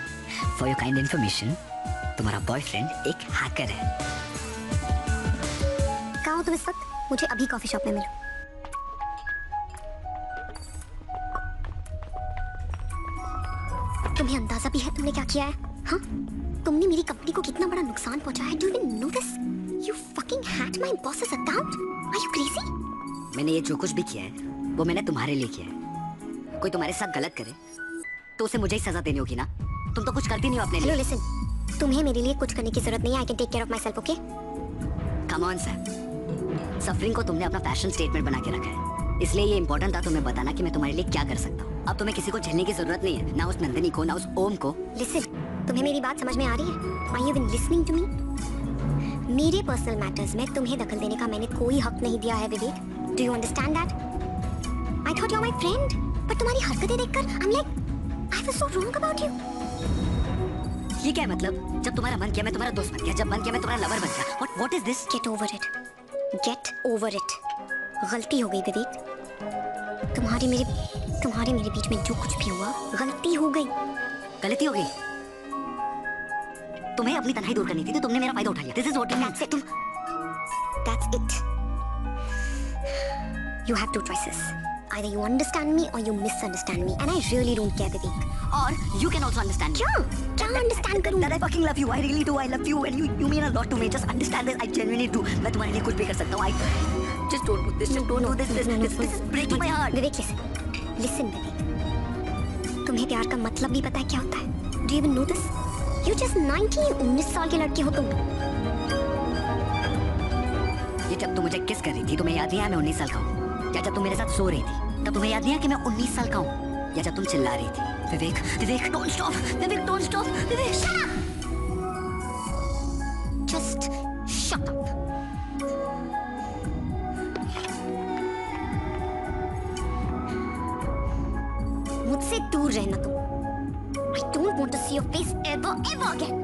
[SPEAKER 4] For your kind information, तुम्हारा बॉयफ्रेंड एक हैकर है।
[SPEAKER 2] कहाँ हो तुम इस वक्त? मुझे अभी कॉफी शॉप में मिलो। तुम्हें अंदाजा भी है तुमने क्या किया है? हाँ? तुमने मेरी कंपनी को कितना बड़ा नुकसान पहुंचाया है? Do you even know this? You fucking hacked my boss's account? Are you crazy?
[SPEAKER 4] मैंने ये जो कुछ भी किया है वो मैंने तुम्हारे लिए किया है। कोई तुम्हारे साथ गलत करे तो उसे मुझे ही सजा देनी होगी ना। तुम तो कुछ करती नहीं हो अपने लिए।
[SPEAKER 2] Hello, listen. तुम्हें मेरे लिए कुछ करने की जरूरत नहीं है। I can take care of myself, okay?
[SPEAKER 4] Come on Sam, suffering को तुमने अपना फैशन स्टेटमेंट बना के रखा है, इसलिए ये इंपॉर्टेंट था तुम्हें बताना कि मैं तुम्हारे लिए क्या कर सकता हूँ। अब तुम्हें किसी को झेलने की जरूरत नहीं है, ना उस नंदिनी को, ना उस ओम को।
[SPEAKER 2] Listen, तुम्हें मेरी बात समझ में आ रही है? Are you even listening to me? मेरे पर्सनल मैटर्स में तुम्हें दखल देने का मैंने कोई हक नहीं दिया है विवेक। Do you understand that? I thought you're my friend, but तुम्हारी हरकतें देखकर I'm like, I was so wrong about you.
[SPEAKER 4] ये क्या है मतलब? जब तुम्हारा मन किया मैं तुम्हारा दोस्त बन गया, जब मन किया मैं तुम्हारा लवर बन गया। What is this?
[SPEAKER 2] Get over it. Get over it. गलती हो गई विवेक। तुम्हारे मेरे बीच में जो कुछ भी हुआ गलती हो गई।
[SPEAKER 4] गलती हो गई? तुम्हें अपनी तन्हाई दूर करनी थी तो तुमने मेरा फायदा उठा लिया। This is what
[SPEAKER 2] That's it. That's it. You have two choices. Either you understand me or you misunderstand me, and I really don't care, Vivek.
[SPEAKER 4] Or you can also understand me.
[SPEAKER 2] क्या understand करूँ?
[SPEAKER 4] That I fucking love you. I really do. I love you, and you mean a lot to me. Just understand this. I genuinely do. मैं तुम्हारे लिए कुछ भी कर सकता हूँ. Just don't do this. Just don't do this. This is breaking my heart.
[SPEAKER 2] Vivek, listen, विवेक. तुम्हें प्यार का मतलब भी पता है क्या होता है? Do you even know this? You just 19 साल की लड़की हो तुम।
[SPEAKER 4] ये जब तुम मुझे किस कर रही थी तुम्हें याद नहीं आया मैं 19 साल का हूँ? या जब तुम मेरे साथ सो रही थी तब तुम्हें याद नहीं आया कि मैं 19 साल का हूँ? या जब तुम चिल्ला रही थी विवेक don't stop, Vivek don't stop, Vivek shut up,
[SPEAKER 2] just shut up. मुझसे दूर रहना तुम। I don't want to see your face ever again.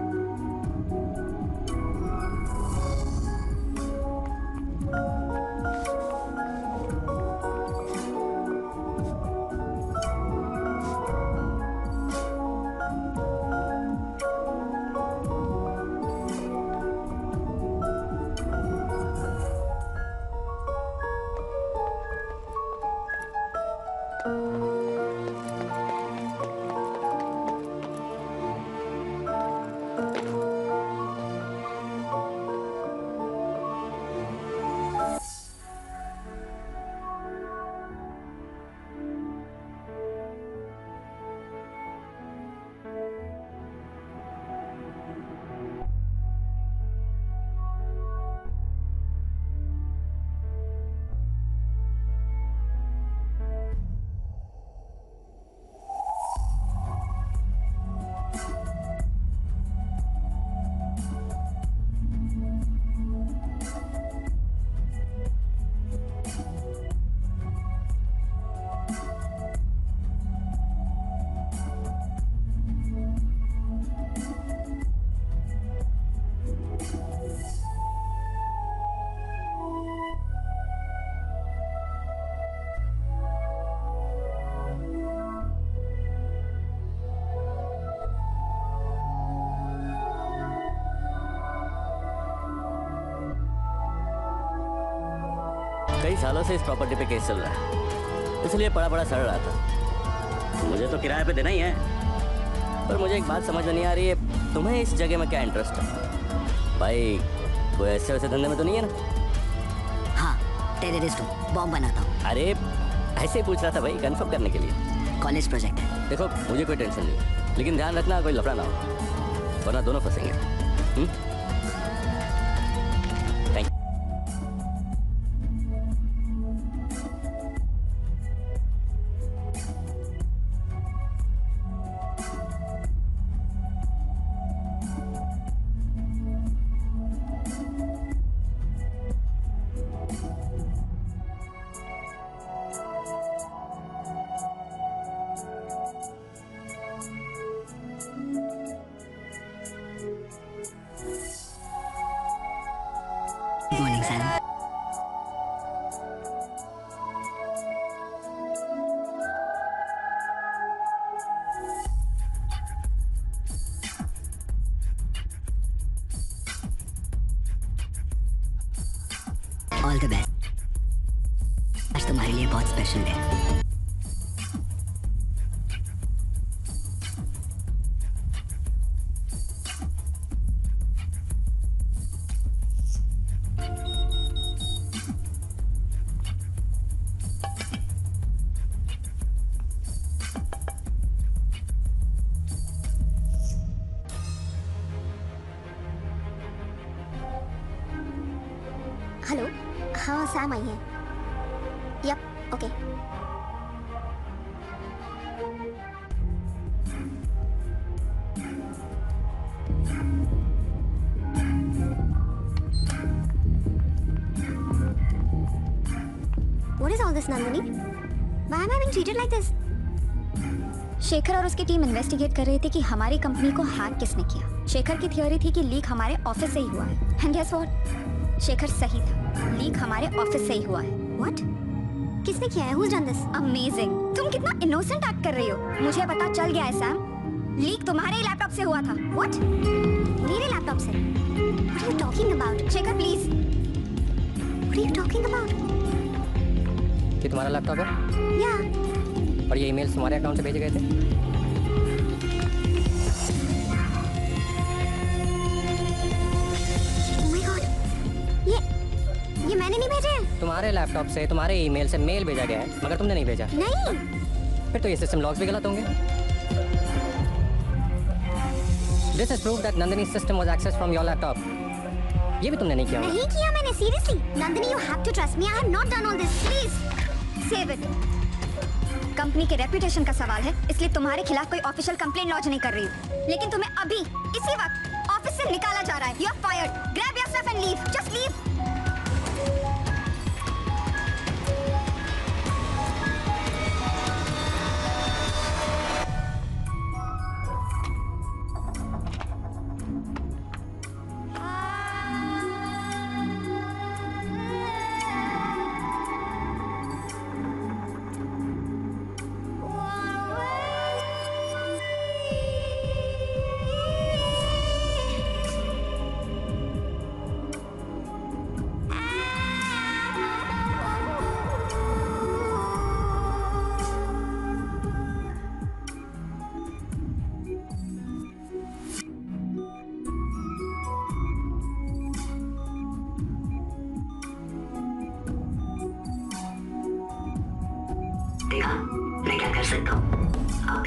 [SPEAKER 11] कई सालों से इस प्रॉपर्टी पे केस चल रहा है, इसलिए पड़ा सड़ रहा था। मुझे तो किराए पे देना ही है, पर मुझे एक बात समझ में नहीं आ रही है, तुम्हें इस जगह में क्या इंटरेस्ट है? भाई कोई ऐसे वैसे धंधे में तो नहीं है ना?
[SPEAKER 4] हाँ, टेररिस्ट हूँ, बॉम्ब बनाता हूँ।
[SPEAKER 11] अरे ऐसे ही पूछ रहा था भाई, कंफर्म करने के लिए।
[SPEAKER 4] कॉलेज प्रोजेक्ट है।
[SPEAKER 11] देखो मुझे कोई टेंशन नहीं, लेकिन ध्यान रखना कोई लफड़ा ना हो, वरना दोनों फंसेंगे। Thank you.
[SPEAKER 4] Morning, Sam. All the best. आज तुम्हारे लिए बहुत स्पेशल है।
[SPEAKER 2] हेलो, हाँ सैम आई है। Yup, okay. What is all this, Nandini? Why am I being treated like this?
[SPEAKER 6] Shekhar और उसकी टीम इन्वेस्टिगेट कर रही थी कि हमारी कंपनी को हैक किसने किया। शेखर की थ्योरी थी कि लीक हमारे ऑफिस से ही हुआ है। And guess what? शेखर सही था, लीक हमारे ऑफिस से ही हुआ है।
[SPEAKER 2] What? किसने किया है? Who's done this?
[SPEAKER 6] अमेजिंग, तुम कितना इनोसेंट एक्ट कर रही हो। मुझे पता चल गया है सैम, लीक तुम्हारे ही लैपटॉप से हुआ था।
[SPEAKER 2] What? मेरे लैपटॉप से? What are you talking about?
[SPEAKER 6] Shekhar please.
[SPEAKER 2] What are you talking about?
[SPEAKER 5] ये तुम्हारा लैपटॉप है?
[SPEAKER 2] Yeah.
[SPEAKER 5] और ये ईमेल्स तुम्हारे अकाउंट से भेजे गए थे?
[SPEAKER 2] Oh my God. ये मैंने नहीं भेजे हैं।
[SPEAKER 5] तुम्हारे लैपटॉप से तुम्हारे ईमेल से मेल भेजा गया है, मगर तुमने नहीं भेजा।
[SPEAKER 2] नहीं।
[SPEAKER 5] फिर तो ये सिस्टम लॉग्स भी गलत होंगे। This has proved that Nandini's system was accessed from your laptop. ये भी तुमने नहीं किया होगा।
[SPEAKER 2] नहीं किया मैंने, seriously. Nandini, you have to trust me. I have not done all this. Please.
[SPEAKER 6] Save it. Company के रेपुटेशन का सवाल है, इसलिए तुम्हारे खिलाफ कोई ऑफिशियल कंप्लेंट लॉन्च नहीं कर रही हूँ, लेकिन तुम्हें अभी इसी वक्त ऑफिस से निकाला जा रहा है। You are fired. Grab your stuff and leave. Just leave.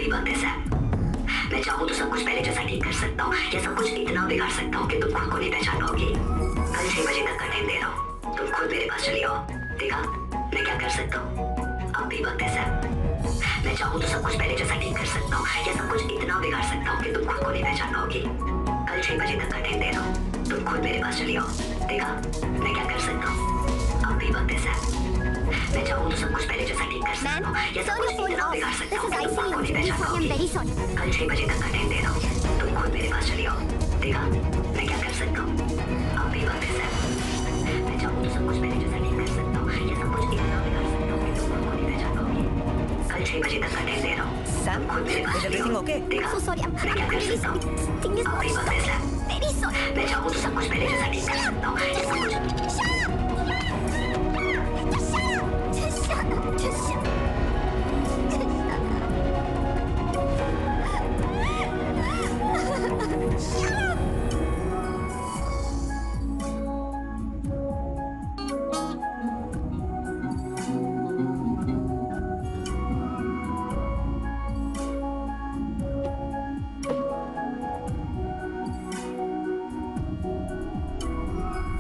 [SPEAKER 4] भी वक्त है सैम। मैं चाहूँ तो सब कुछ पहले जैसा ठीक कर सकता हूँ, या सब कुछ इतना बिगाड़ सकता हूँ कि तुम खुद को नहीं पहचान पाओगी। कल 6 बजे तक का टाइम दे रहा हूँ, तुम खुद मेरे पास चली आओ। देखा मैं क्या कर सकता हूँ? अब भी वक्त है सैम। मैं चाहूँ तो सब कुछ पहले जैसा ठीक कर सकता हूँ, या सब कुछ इतना बिगाड़ सकता हूँ कि तुम खुद को नहीं पहचान पाओगी। कल 6 बजे तक का टाइम दे रहा हूँ, तुम खुद मेरे पास चली आओ। देखा मैं क्या कर सकता हूँ? अब भी वक्त है सैम। मैं चाहूँ तो सब कुछ पहले जैसा ठीक कर सकता हूँ, या सब कुछ इतना बिगाड़ सकता हूँ कि तुम खुद को नहीं पहचान पाओगी। कल 6 बजे तक का टाइम दे रहा हूँ, तुम खुद मेरे पास चली आओ। देखा मैं क्या कर सकता हूँ? अब भी वक्त है सैम। मैं चाहूँ तो सब कुछ पहले जैसा ठीक कर सकता हूँ, या सब कुछ इतना बिगाड़ सकता हूँ कि तुम खुद को नहीं पहचान पाओगी। कल 6 बजे तक का टाइम दे रहा हूँ,
[SPEAKER 3] सैम
[SPEAKER 4] खुद मेरे पास चली आओ। देखा मैं क्या कर सकता हूँ? अब भी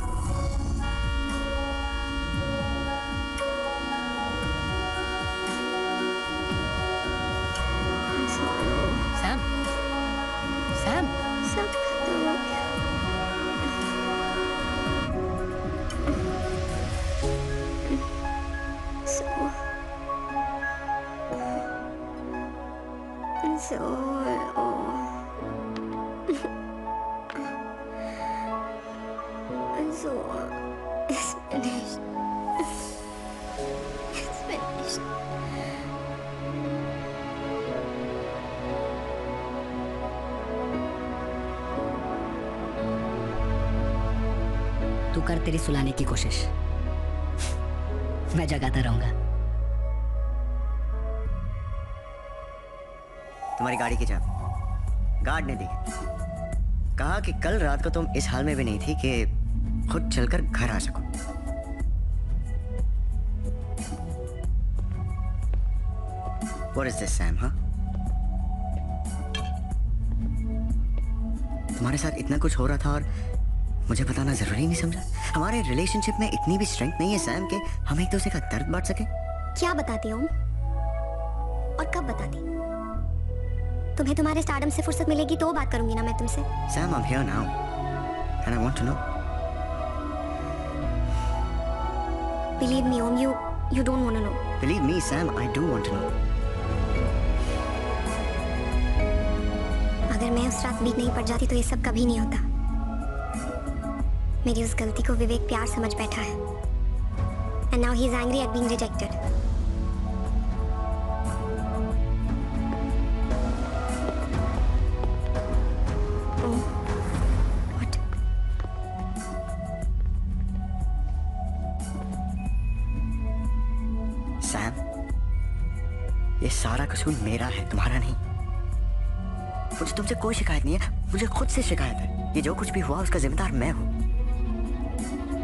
[SPEAKER 4] वक्त है सैम। मैं चाहूँ तो सब कुछ पहले जैसा ठीक कर सकता हूँ, या सब कुछ तू कर तेरी सुलाने की कोशिश, मैं जगाता रहूंगा।
[SPEAKER 8] तुम्हारी गाड़ी की चाबी गार्ड ने दी। कहा कि कल रात को तुम इस हाल में भी नहीं थी कि खुद चलकर घर आ सको। What is this, Sam? हाँ? तुम्हारे साथ इतना कुछ हो रहा था और मुझे बताना जरूरी नहीं समझा? हमारे रिलेशनशिप में इतनी भी स्ट्रेंथ नहीं है सैम कि हम एक दूसरे का दर्द बांट सके।
[SPEAKER 2] क्या बताती हूँ और कब बताती? तुम्हें तुम्हारे स्टारडम से फुर्सत मिलेगी तो बात करूंगी ना मैं तुमसे।
[SPEAKER 8] Sam, I'm here now and I want to know.
[SPEAKER 2] Believe me, Om, you don't want to know.
[SPEAKER 8] Believe me, Sam, I do want to know.
[SPEAKER 2] अगर मैं उस रात वीक नहीं पड़ जाती तो ये सब कभी नहीं होता। मेरी उस गलती को विवेक प्यार समझ बैठा है। And now he's angry at being rejected. Oh, what?
[SPEAKER 8] Sam, ये सारा कसूर मेरा है, तुम्हारा नहीं। मुझे तुमसे कोई शिकायत नहीं है, मुझे खुद से शिकायत है। ये जो कुछ भी हुआ उसका जिम्मेदार मैं हूँ।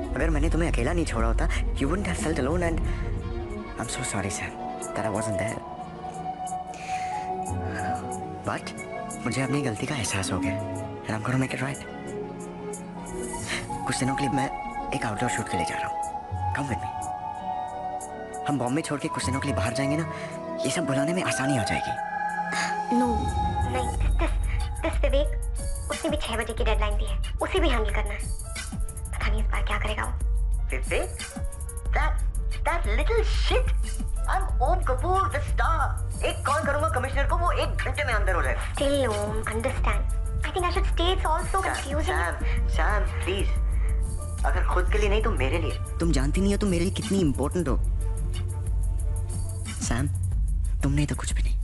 [SPEAKER 8] अगर मैंने तुम्हें अकेला नहीं छोड़ा होता, you wouldn't have felt alone and I'm so sorry, Sam, that I wasn't there. But मुझे अपनी गलती का एहसास हो गया and I'm gonna make it right. कुछ दिनों के लिए मैं एक आउटडोर शूट के लिए जा रहा हूँ। Come with me. हम बॉम्बे छोड़ के कुछ दिनों के लिए बाहर जाएंगे ना, ये सब भुलाने में आसानी हो जाएगी।
[SPEAKER 2] No, नहीं, this विवेक, उसने भी 6 बजे की डेडलाइन दी है, उसे भी हैंडल करना है। पता नहीं इस बार क्या करेगा वो।
[SPEAKER 10] विवेक, that little shit. I'm Om Kapoor, the star. एक कॉल करूंगा कमिश्नर को, वो 1 घंटे में अंदर हो जाएगा।
[SPEAKER 2] Still, Om, understand. I think I should stay. It's all so confusing.
[SPEAKER 10] Sam, please. अगर खुद के लिए नहीं तो मेरे लिए।
[SPEAKER 8] तुम जानती नहीं हो तुम मेरे लिए कितनी इंपॉर्टेंट हो। सैम, तुमने तो कुछ भी नहीं।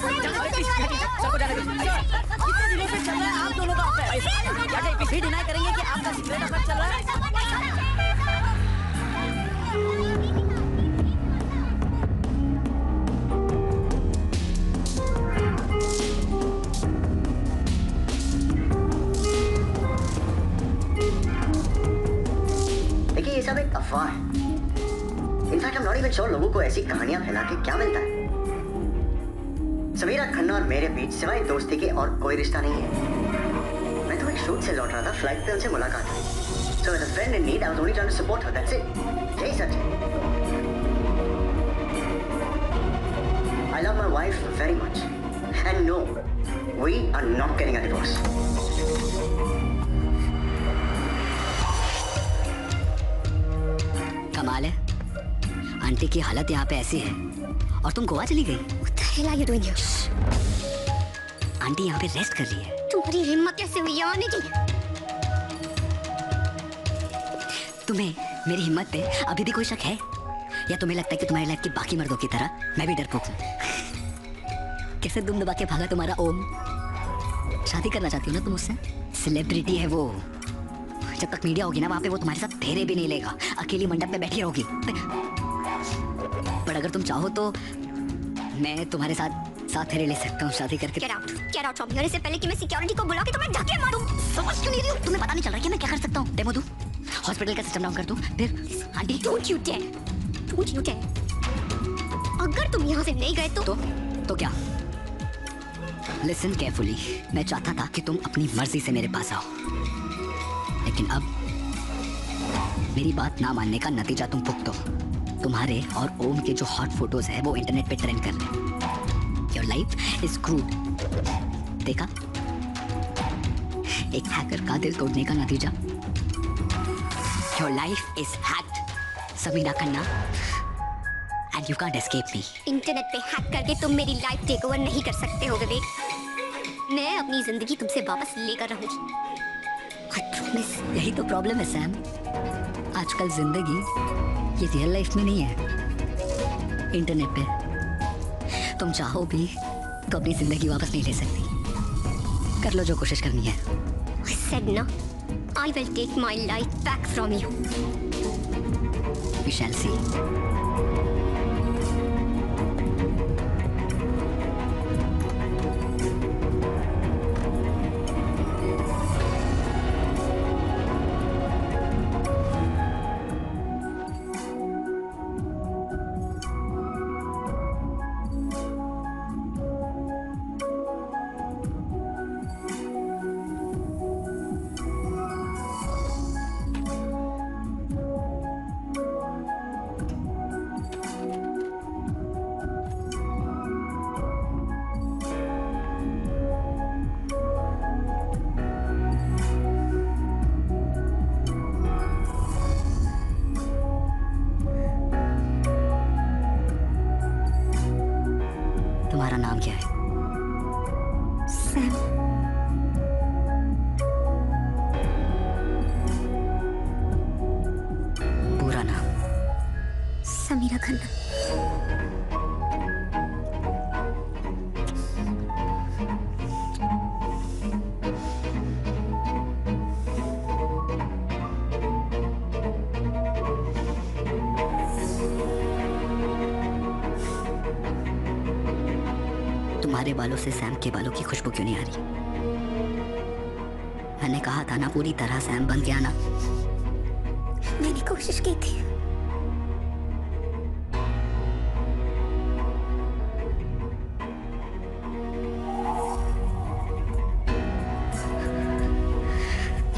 [SPEAKER 4] सबको जाने दीजिए। कितने दिनों से चल रहा है आप दोनों का अफेयर? क्या कहीं भी डिनाई करेंगे कि आपका सीक्रेट अफेयर चल रहा है?
[SPEAKER 8] देखिए ये सब एक अफवाह है। In fact I'm not even sure लोगों को ऐसी कहानियां फैला के क्या मिलता है। समीरा खन्ना और मेरे बीच सिवाय दोस्ती के और कोई रिश्ता नहीं है। मैं तो एक शूट से लौट रहा था, फ्लाइट पे उनसे मुलाकात हुई। So as a friend in need, I was only trying to support her. That's it. यही सच है। I love my wife very much. And no, we are not getting a divorce.
[SPEAKER 4] कमाल है, आंटी की हालत यहाँ पे ऐसी है और तुम गोवा चली गई।
[SPEAKER 2] What the hell are you doing here?
[SPEAKER 4] Aunty यहाँ पे रेस्ट कर रही है।
[SPEAKER 2] तुम्हारी हिम्मत कैसे हुई आने की?
[SPEAKER 4] तुम्हें मेरी हिम्मत पे अभी भी कोई शक है या तुम्हें लगता है कि तुम्हारी लाइफ की बाकी मर्दों की तरह मैं भी डरपोक हूँ? कैसे दुम दबा के भागा तुम्हारा ओम। शादी करना चाहती हो ना तुम उससे? सेलिब्रिटी है वो, जब तक मीडिया होगी ना वहाँ पे वो तुम्हारे साथ फेरे भी नहीं लेगा, अकेली मंडप में बैठी रहोगी। पर अगर तुम चाहो तो मैं तुम्हारे साथ फेरे ले सकता हूँ शादी करके।
[SPEAKER 2] Get out from here इससे पहले कि मैं सिक्योरिटी को बुला के तुम्हें धक्के मारूं।
[SPEAKER 4] समझ क्यों नहीं रही हो? तुम्हें पता नहीं चल रहा कि मैं क्या कर सकता हूँ? डेमो दूं, हॉस्पिटल का सिस्टम डाउन कर दूं, फिर आंटी।
[SPEAKER 2] Don't you dare। अगर तुम यहाँ से नहीं गए
[SPEAKER 4] तो क्या? Listen carefully, मैं चाहता था कि तुम अपनी मर्जी से मेरे पास आओ, लेकिन अब मेरी बात ना मानने का नतीजा तुम भुगतो। तुम्हारे और ओम के जो हॉट फोटोज है वो इंटरनेट पे ट्रेंड कर रहे हैं। Your life is screwed। देखा, एक हैकर का दिल तोड़ने का नतीजा। Your life is hacked, Samira Khanna, and you can't escape me।
[SPEAKER 2] Internet पे हैक करके तुम मेरी लाइफ टेक ओवर नहीं कर सकते हो विवेक। मैं अपनी जिंदगी तुमसे वापस लेकर रहूंगी। I promise।
[SPEAKER 4] यही तो प्रॉब्लम है सैम, आजकल जिंदगी ये रियल लाइफ में नहीं है, इंटरनेट पे। तुम चाहो भी तो अपनी जिंदगी वापस नहीं ले सकती। कर लो जो कोशिश करनी है।
[SPEAKER 2] I said no, I will take my life back from you।
[SPEAKER 4] We shall see। तुम्हारा नाम क्या है?
[SPEAKER 2] सैम।
[SPEAKER 4] पूरा नाम?
[SPEAKER 2] समीरा खन्ना।
[SPEAKER 4] तुम्हारे बालों से सैम के बालों की खुशबू क्यों नहीं आ रही? मैंने कहा था ना पूरी तरह सैम बन के आना।
[SPEAKER 2] मैंने कोशिश की थी।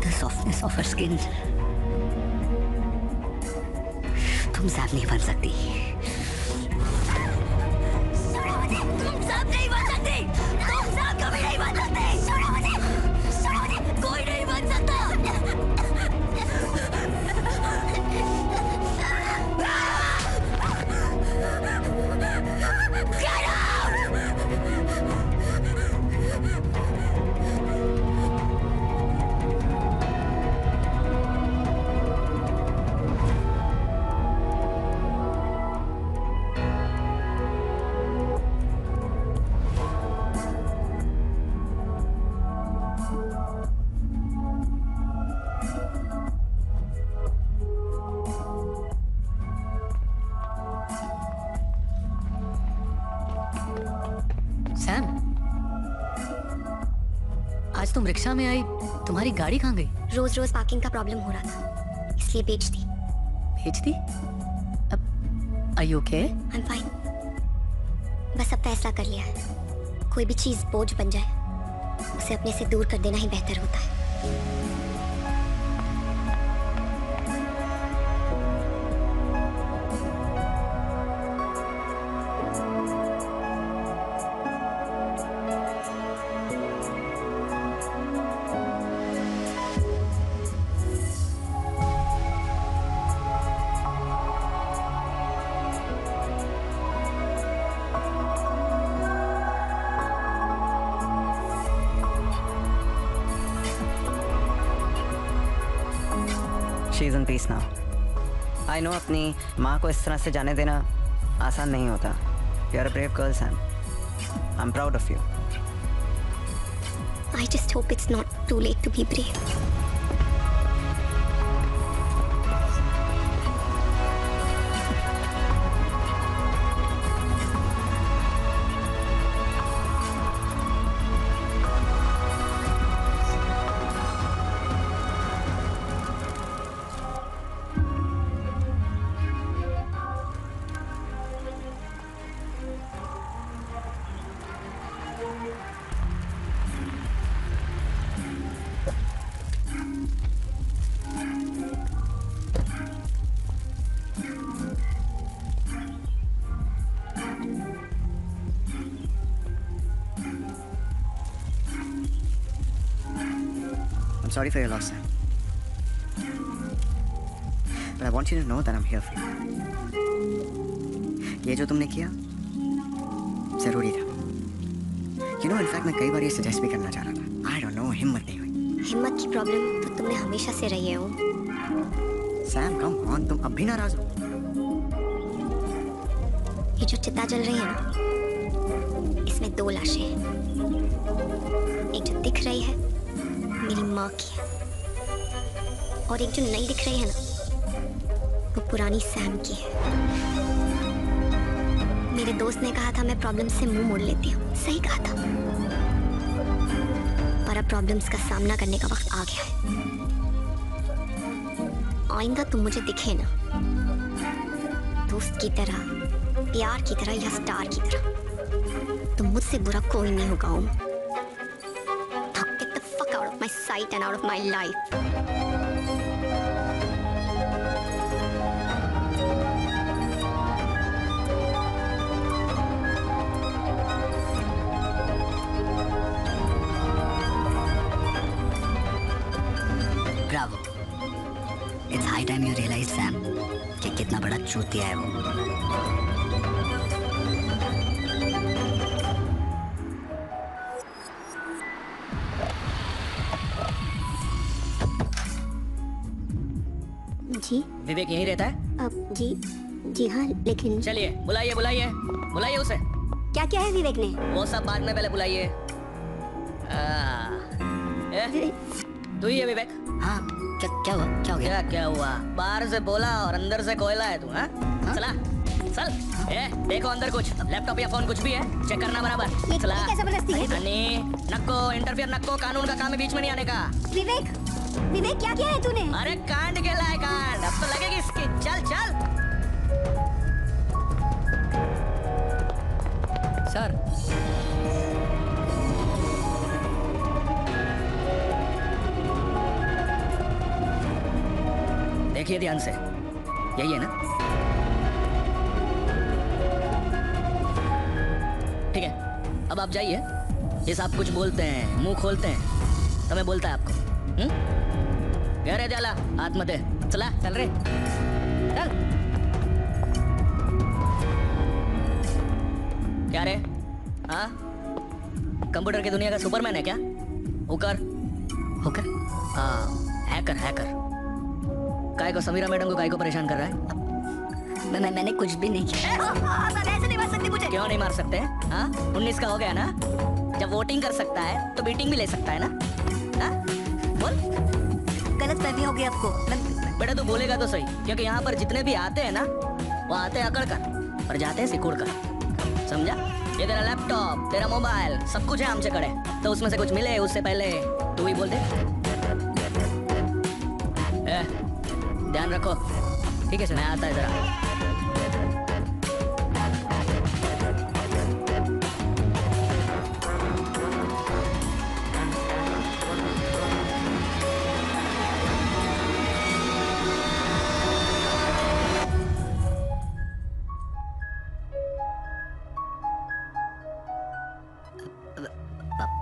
[SPEAKER 4] The softness of her skin। तुम सैम नहीं बन सकती। कोई नहीं बन सकता।
[SPEAKER 12] आज तुम रिक्शा में आई, तुम्हारी गाड़ी कहाँ गई?
[SPEAKER 2] रोज रोज पार्किंग का प्रॉब्लम हो रहा था, इसलिए बेच दी।
[SPEAKER 12] भेज दी? अब are you okay?
[SPEAKER 2] I am fine. बस अब फैसला कर लिया है, कोई भी चीज बोझ बन जाए उसे अपने से दूर कर देना ही बेहतर होता है।
[SPEAKER 3] She is in peace now. I know अपनी माँ को इस तरह से जाने देना आसान नहीं होता। You are a brave girl Sam, I am proud of you.
[SPEAKER 2] I just hope it's not too late to be brave.
[SPEAKER 8] I'm sorry for your loss, Sam. But I want you to know that I'm here for you. ये जो तुमने किया जरूरी था। You know, in fact, मैं कई बार ये suggest भी करना चाह रहा था। I don't know, हिम्मत नहीं हुई।
[SPEAKER 2] हिम्मत की प्रॉब्लम तो तुमने हमेशा से रही है ओम।
[SPEAKER 8] सैम, कम ऑन, तुम अब भी नाराज हो?
[SPEAKER 2] ये जो चिता जल रही है ना, इसमें 2 लाशें हैं। एक जो दिख रही है मेरी माँ की है, और एक जो नहीं दिख रही है ना, वो पुरानी सैम की है। मेरे दोस्त ने कहा था मैं प्रॉब्लम से मुंह मोड़ लेती हूँ, सही कहा था। पर अब प्रॉब्लम्स का सामना करने का वक्त आ गया है। आइंदा तुम मुझे दिखे ना, दोस्त की तरह, प्यार की तरह या स्टार की तरह, तो मुझसे बुरा कोई नहीं होगा ओम। My sight and out of my life.
[SPEAKER 4] Bravo. It's high time you realize, Sam, कि कितना बड़ा चूतिया है वो।
[SPEAKER 2] जी
[SPEAKER 9] विवेक यहीं रहता है?
[SPEAKER 2] अब जी हाँ, लेकिन
[SPEAKER 9] चलिए बुलाइए बुलाइए बुलाइए उसे।
[SPEAKER 2] क्या क्या है विवेक ने?
[SPEAKER 9] वो सब बाद में, पहले बुलाइए। तू ही है विवेक?
[SPEAKER 4] हाँ, क्या हुआ? क्या हो गया?
[SPEAKER 9] क्या हुआ? बाहर से बोला और अंदर से कोयला है तू। हाँ? चला चल। देखो अंदर कुछ लैपटॉप या फोन कुछ भी है, चेक करना बराबर। चला।
[SPEAKER 2] क्या जबरदस्ती है?
[SPEAKER 9] नक्को इंटरफियर नक्को, कानून का काम है, बीच में नहीं आने का।
[SPEAKER 2] विवेक क्या किया है तूने?
[SPEAKER 9] अरे कांड केला है कांड, अब तो लगेगी इसकी। चल चल।
[SPEAKER 7] सर
[SPEAKER 9] देखिए ध्यान से, यही है ना? ठीक है, अब आप जाइए। ये सब कुछ बोलते हैं, मुंह खोलते हैं, तो मैं बोलता है आपको। क्या रे जाला, हाथ मत दे। चला चल रे चल। क्या रे? हाँ, कंप्यूटर की दुनिया का सुपरमैन है क्या? होकर हाँ, हैकर हैकर। काय को समीरा मैडम को काय को परेशान कर रहा है?
[SPEAKER 4] मैंने कुछ भी नहीं किया।
[SPEAKER 9] ऐसे नहीं मार सकते मुझे। क्यों नहीं मार सकते? हाँ, 19 का हो गया ना, जब वोटिंग कर सकता है तो बीटिंग भी ले सकता है ना। हाँ? बोल।
[SPEAKER 4] गलतफहमी हो गई आपको।
[SPEAKER 9] बेटा तू बोलेगा तो सही, क्योंकि यहाँ पर जितने भी आते हैं ना, वो आते हैं अकड़ कर और जाते हैं सिकुड़ कर। समझा?
[SPEAKER 4] ये तेरा लैपटॉप, तेरा मोबाइल, सब कुछ है हमसे कड़े। तो उसमें से कुछ मिले उससे पहले तू ही बोल दे। ध्यान रखो, ठीक है सर? मैं आता है जरा।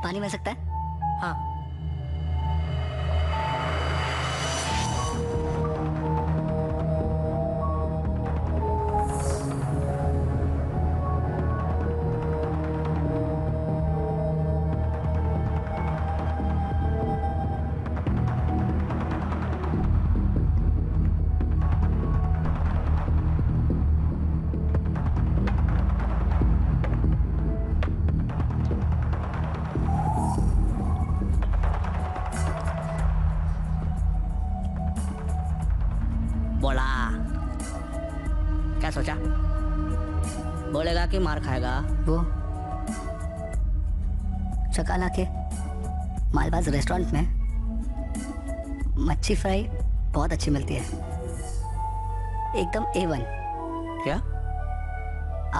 [SPEAKER 4] पानी मिल सकता है?
[SPEAKER 7] हाँ।
[SPEAKER 4] बोला क्या सोचा? बोलेगा कि मार खाएगा?
[SPEAKER 5] वो चकाला के मालबाज रेस्टोरेंट में मच्छी फ्राई बहुत अच्छी मिलती है, एकदम A1।
[SPEAKER 4] क्या?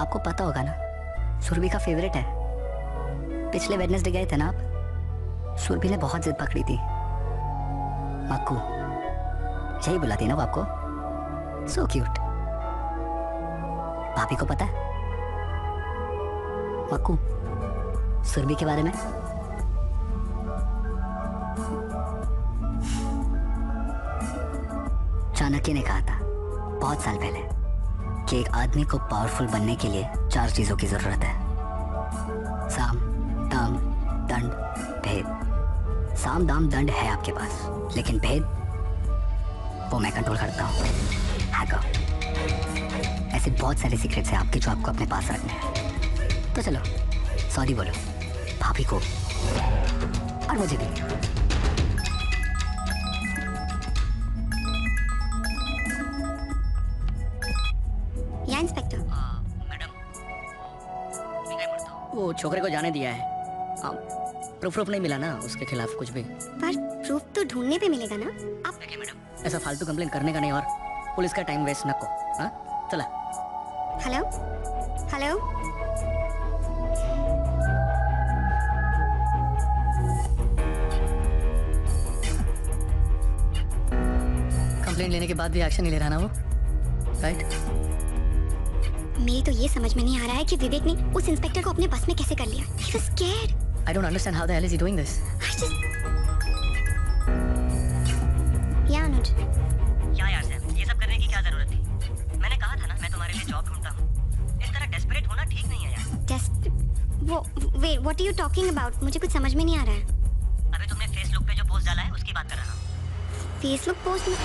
[SPEAKER 5] आपको पता होगा ना, सुरभि का फेवरेट है। पिछले वेडनेसडे गए थे ना आप, सुरभि ने बहुत जिद पकड़ी थी। मक्कू यही बुलाती है ना वो आपको, सो क्यूट। भाभी को पता है मक्कू सुरभि के बारे में? चाणक्य ने कहा था बहुत साल पहले कि एक आदमी को पावरफुल बनने के लिए 4 चीजों की जरूरत है: साम, दाम, दंड, भेद। साम, दाम, दंड है आपके पास, लेकिन भेद वो मैं कंट्रोल करता हूँ। हैकर। ऐसे बहुत सारे सीक्रेट्स हैं आपके जो आपको अपने पास रखने हैं। तो चलो सॉरी बोलो भाभी को और मुझे भी।
[SPEAKER 2] या इंस्पेक्टर?
[SPEAKER 4] मैडम, वो छोकरे को जाने दिया है। प्रूफ नहीं मिला ना उसके खिलाफ कुछ भी।
[SPEAKER 2] पर प्रूफ तो ढूंढने पे मिलेगा ना। आप
[SPEAKER 4] देखिए मैडम, ऐसा फालतू कंप्लेन करने का नहीं और पुलिस का टाइम वेस्ट न को। हाँ चला।
[SPEAKER 2] हेलो हेलो,
[SPEAKER 7] कंप्लेंट लेने के बाद भी एक्शन नहीं ले रहा ना वो, राइट?
[SPEAKER 2] मेरी तो ये समझ में नहीं आ रहा है कि विवेक ने उस इंस्पेक्टर को अपने बस में कैसे कर लिया। He was scared.
[SPEAKER 7] I don't understand how the hell is he doing this.
[SPEAKER 2] या अनुज,
[SPEAKER 4] क्या यार सैम, ये सब करने की क्या जरूरत थी? मैंने कहा था ना मैं तुम्हारे लिए जॉब ढूंढता हूँ। इस तरह डेस्परेट होना ठीक नहीं है यार।
[SPEAKER 2] वो wait, what are you talking about? मुझे कुछ समझ में नहीं आ रहा है।
[SPEAKER 4] अबे तुमने फेसबुक पे जो पोस्ट डाला है उसकी बात कर रहा हूँ।
[SPEAKER 2] फेसबुक पोस्ट में?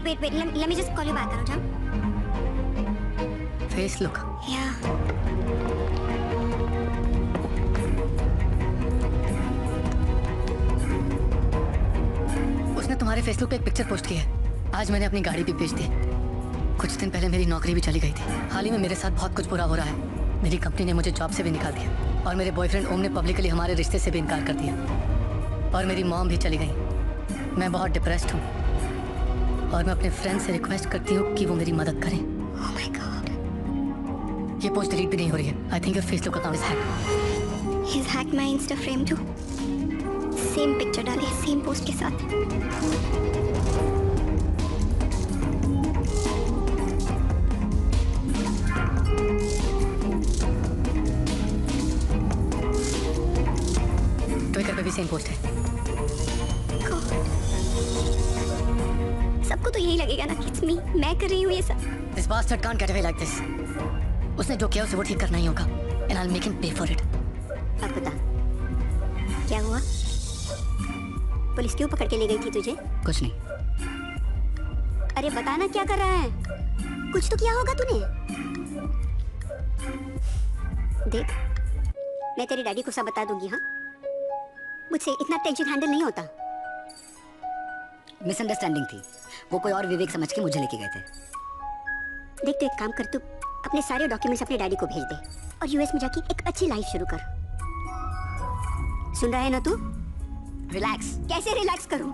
[SPEAKER 2] wait, let me just call you back, Anuj.
[SPEAKER 7] Facebook?
[SPEAKER 2] Yeah.
[SPEAKER 7] उसने तुम्हारे फेसबुक पे एक पिक्चर पोस्ट की है। आज मैंने अपनी गाड़ी भी बेच दी। कुछ दिन पहले मेरी नौकरी भी चली गई थी। हाल ही में मेरे साथ बहुत कुछ बुरा हो रहा है। मेरी कंपनी ने मुझे जॉब से भी निकाल दिया और मेरे बॉयफ्रेंड ओम ने पब्लिकली हमारे रिश्ते से भी इनकार कर दिया और मेरी मॉम भी चली गई। मैं बहुत डिप्रेस्ड हूँ और मैं अपने फ्रेंड से रिक्वेस्ट करती हूँ कि वो मेरी मदद करें।
[SPEAKER 2] Oh my God.
[SPEAKER 7] ये पोस्ट डिलीट भी नहीं हो रही है। I think your Facebook account is hacked.
[SPEAKER 2] He's hacked my Insta frame too. Same picture डाली है, सेम पोस्ट के साथ।
[SPEAKER 7] ट्विटर पे भी सेम पोस्ट है।
[SPEAKER 2] सबको तो यही लगेगा ना कि it's me, मैं कर रही हूँ ये सब।
[SPEAKER 7] This bastard can't get away like this. उसने जो किया उसे वो ठीक करना ही होगा and I'll make him pay for it.
[SPEAKER 2] अब बता क्या हुआ? पुलिस क्यों पकड़ के ले गई थी तुझे?
[SPEAKER 5] कुछ नहीं।
[SPEAKER 2] अरे बता ना क्या कर रहा है? कुछ तो किया होगा तूने। देख, मैं तेरे डैडी को सब बता दूंगी। हाँ, मुझसे इतना टेंशन हैंडल नहीं होता।
[SPEAKER 5] मिसअंडरस्टैंडिंग थी, वो कोई और विवेक समझ के मुझे लेके गए थे।
[SPEAKER 2] देख तो एक काम कर, तू अपने सारे डॉक्यूमेंट्स अपने डैडी को भेज दे और यूएस में जाके एक अच्छी लाइफ शुरू कर। सुन रहा है ना तू?
[SPEAKER 4] रिलैक्स।
[SPEAKER 2] कैसे रिलैक्स करूं?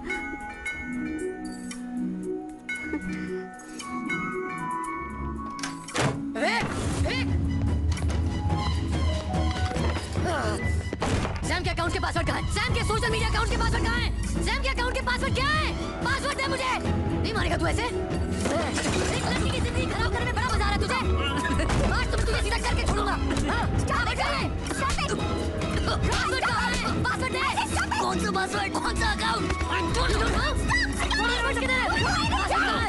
[SPEAKER 7] सैम के अकाउंट के पासवर्ड कहाँ है? सैम के सोशल मीडिया अकाउंट के पासवर्ड कहाँ है? सैम के अकाउंट के पासवर्ड क्या है? पासवर्ड दे मुझे। नहीं मारेगा तू ऐसे? एक लड़की की जिंदगी खराब करने में बड़ा मजा आ रहा है तुझे? आज तुझे सीधा करके छोड़ूंगा। पासवर्ड कहाँ है? पासवर्ड दे। कौन सा पासवर्ड? कौन सा अकाउंट? पासवर्ड किधर है?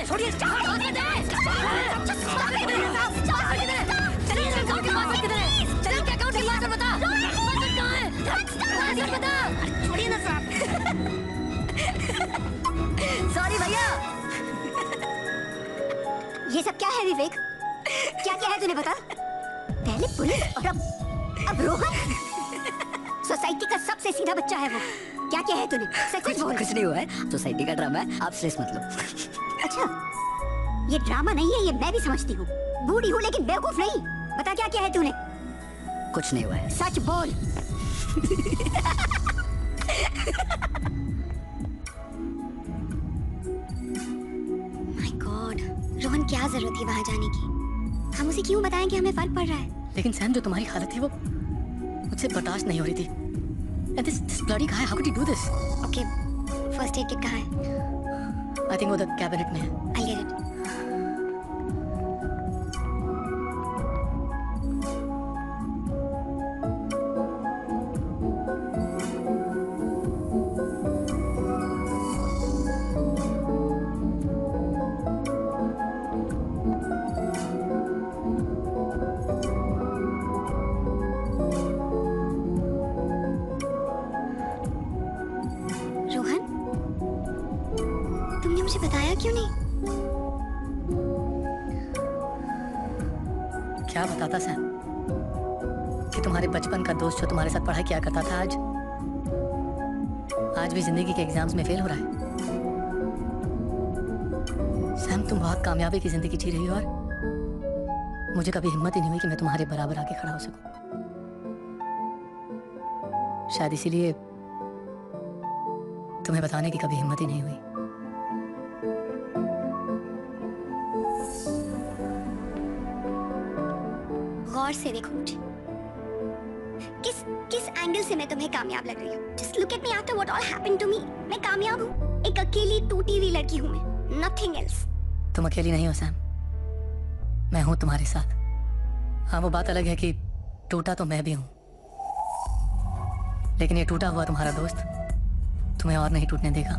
[SPEAKER 7] छोड़िए। पासवर्ड दे। चलिए अकाउंट के पासवर्ड किधर है? चलिए के अकाउंट के पासवर्ड बता। पासवर्ड कहाँ है? पासवर्ड बता।
[SPEAKER 2] छोड़िए ना साहब।
[SPEAKER 4] सॉरी भैया।
[SPEAKER 2] ये सब क्या है विवेक? क्या क्या है तूने बता? पहले पुलिस और अब रोहन। सोसाइटी का सबसे सीधा बच्चा है वो। क्या क्या है तूने? सच बोल।
[SPEAKER 4] कुछ नहीं हुआ है, सोसाइटी का ड्रामा है, आप स्ट्रेस मत लो।
[SPEAKER 2] अच्छा, ये ड्रामा नहीं है, ये मैं भी समझती हूँ। बूढ़ी हूँ लेकिन बेवकूफ नहीं। बता क्या क्या है तूने?
[SPEAKER 4] कुछ नहीं हुआ है।
[SPEAKER 2] सच बोल। माय गॉड, रोहन क्या जरूरत थी वहां जाने की? हम उसे क्यों बताएं कि हमें फर्क पड़ रहा है?
[SPEAKER 7] लेकिन सैम जो तुम्हारी हालत थी वो मुझसे बर्दाश्त नहीं हो रही थी। And this bloody guy, how could he do this?
[SPEAKER 2] Okay, first aid kit कहाँ है?
[SPEAKER 7] I think वो the cabinet में है।
[SPEAKER 2] I'll get it. रोहन, तुमने मुझे बताया क्यों नहीं?
[SPEAKER 7] क्या बताता सैम कि तुम्हारे बचपन का दोस्त जो तुम्हारे साथ पढ़ाई किया करता था आज भी जिंदगी के एग्जाम्स में फेल हो रहा है। सैम तुम बहुत कामयाबी की जिंदगी जी रही हो और मुझे कभी हिम्मत ही नहीं हुई कि मैं तुम्हारे बराबर आके खड़ा हो सकूं। शायद इसीलिए तुम्हें बताने की कभी हिम्मत ही नहीं हुई।
[SPEAKER 2] गौर से देखो मुझे। किस एंगल से मैं तुम्हें कामयाब लग रही हूँ? Just look at me after what all happened to me. मैं कामयाब हूँ। एक अकेली टूटी हुई लड़की हूँ मैं। Nothing else.
[SPEAKER 7] तुम अकेली नहीं हो सैम, मैं हूं तुम्हारे साथ। हाँ, वो बात अलग है कि टूटा तो मैं भी हूं, लेकिन ये टूटा हुआ तुम्हारा दोस्त तुम्हें और नहीं टूटने देगा।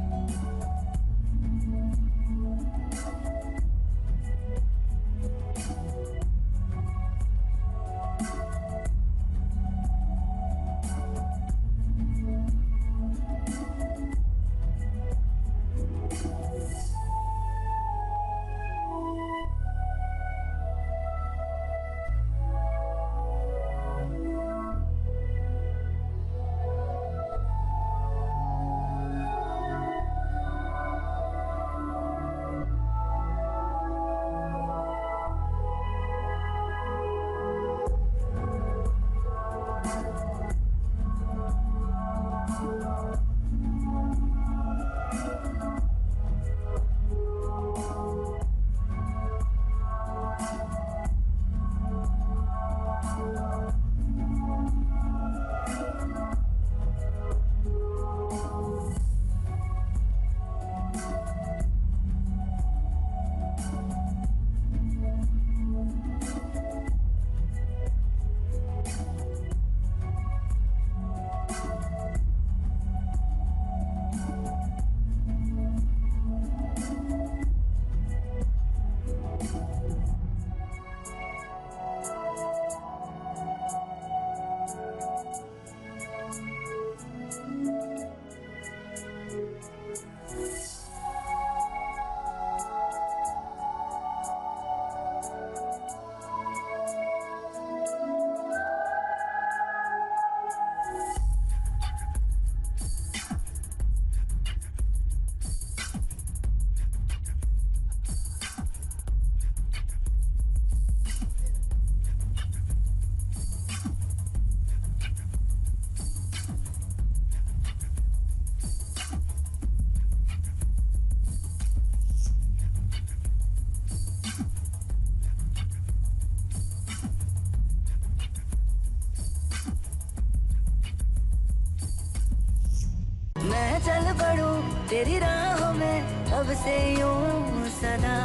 [SPEAKER 5] तेरी राहों में अब से यूं सदा।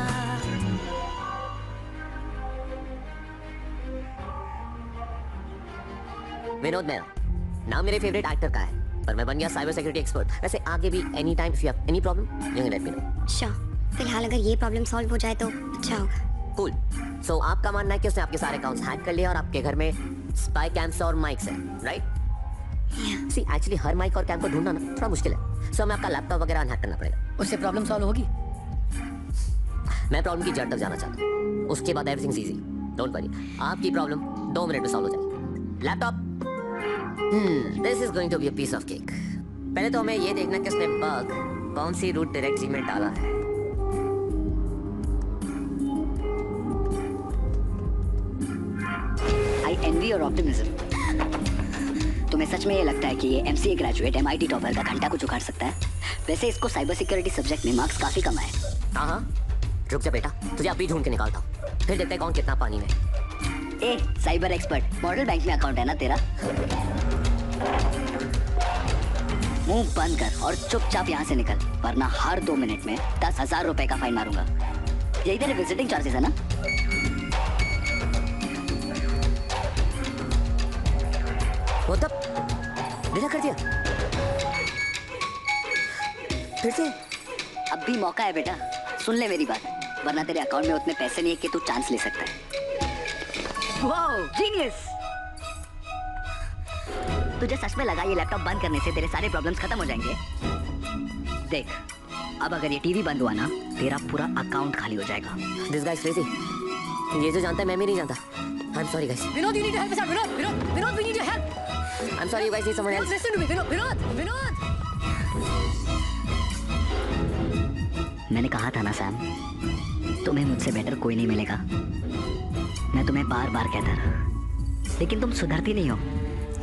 [SPEAKER 4] विनोद मेहरा, नाम मेरे फेवरेट एक्टर का है, पर मैं बन गया साइबर सिक्योरिटी एक्सपर्ट। वैसे आगे भी any time if you have any problem you can let me know.
[SPEAKER 2] Sure, फिलहाल अगर ये प्रॉब्लम सॉल्व हो जाए तो अच्छा होगा।
[SPEAKER 4] कूल। सो आपका मानना है कि उसने आपके सारे अकाउंट्स हैक कर लिए और आपके घर में स्पाई कैम्स और माइक्स हैं, राइट? सी एक्चुअली हर माइक और कैम को ढूंढना ना थोड़ा मुश्किल है, सो हमें आपका लैपटॉप वगैरह अनहैक करना पड़ेगा।
[SPEAKER 7] उससे प्रॉब्लम सॉल्व होगी?
[SPEAKER 4] मैं प्रॉब्लम की जड़ तक जाना चाहता हूँ, उसके बाद everything is easy. Don't worry, आपकी प्रॉब्लम 2 मिनट में सॉल्व हो जाएगी। Laptop, this is going to be a piece of cake. पहले तो हमें ये देखना कि उसने बग कौन सी रूट डायरेक्टरी में डाला है।
[SPEAKER 5] आई एनवी योर ऑप्टिमिज्म। तुम्हें सच में ये लगता है कि ये MCA ग्रेजुएट MIT टॉपर का घंटा को उखाड़ सकता है? वैसे इसको साइबर सिक्योरिटी सब्जेक्ट में मार्क्स काफी कम आए।
[SPEAKER 4] हाँ, रुक जा बेटा, तुझे अभी ढूंढ के निकालता हूँ, फिर देखते हैं कौन कितना पानी में।
[SPEAKER 5] ए साइबर एक्सपर्ट, मॉडल बैंक में अकाउंट है ना तेरा? मुंह बंद कर और चुपचाप यहाँ से निकल, वरना हर 2 मिनट में 10,000 रुपए का फाइन मारूंगा। यही तेरे विजिटिंग चार्जेस है ना?
[SPEAKER 4] वो तब डिलीट कर दिया फिर से?
[SPEAKER 5] अब भी मौका है बेटा, सुन ले मेरी बात, वरना तेरे अकाउंट में उतने पैसे नहीं है कि तू चांस ले सकता है। Wow, genius! तुझे सच में लगा ये लैपटॉप बंद करने से तेरे सारे प्रॉब्लम्स खत्म हो जाएंगे? देख, अब अगर ये टीवी बंद हुआ ना, तेरा पूरा अकाउंट खाली हो जाएगा।
[SPEAKER 4] This guys crazy. ये जो जानता है मैं भी नहीं जानता। I am sorry guys.
[SPEAKER 7] Vinod, you need help, sir. Vinod, we need your help.
[SPEAKER 4] I'm sorry, you guys need someone else.
[SPEAKER 7] Listen to me, Vinod.
[SPEAKER 5] मैंने कहा था ना सैम, तुम्हें मुझसे बेटर कोई नहीं मिलेगा। मैं तुम्हें बार बार कहता रहा, लेकिन तुम सुधरती नहीं हो।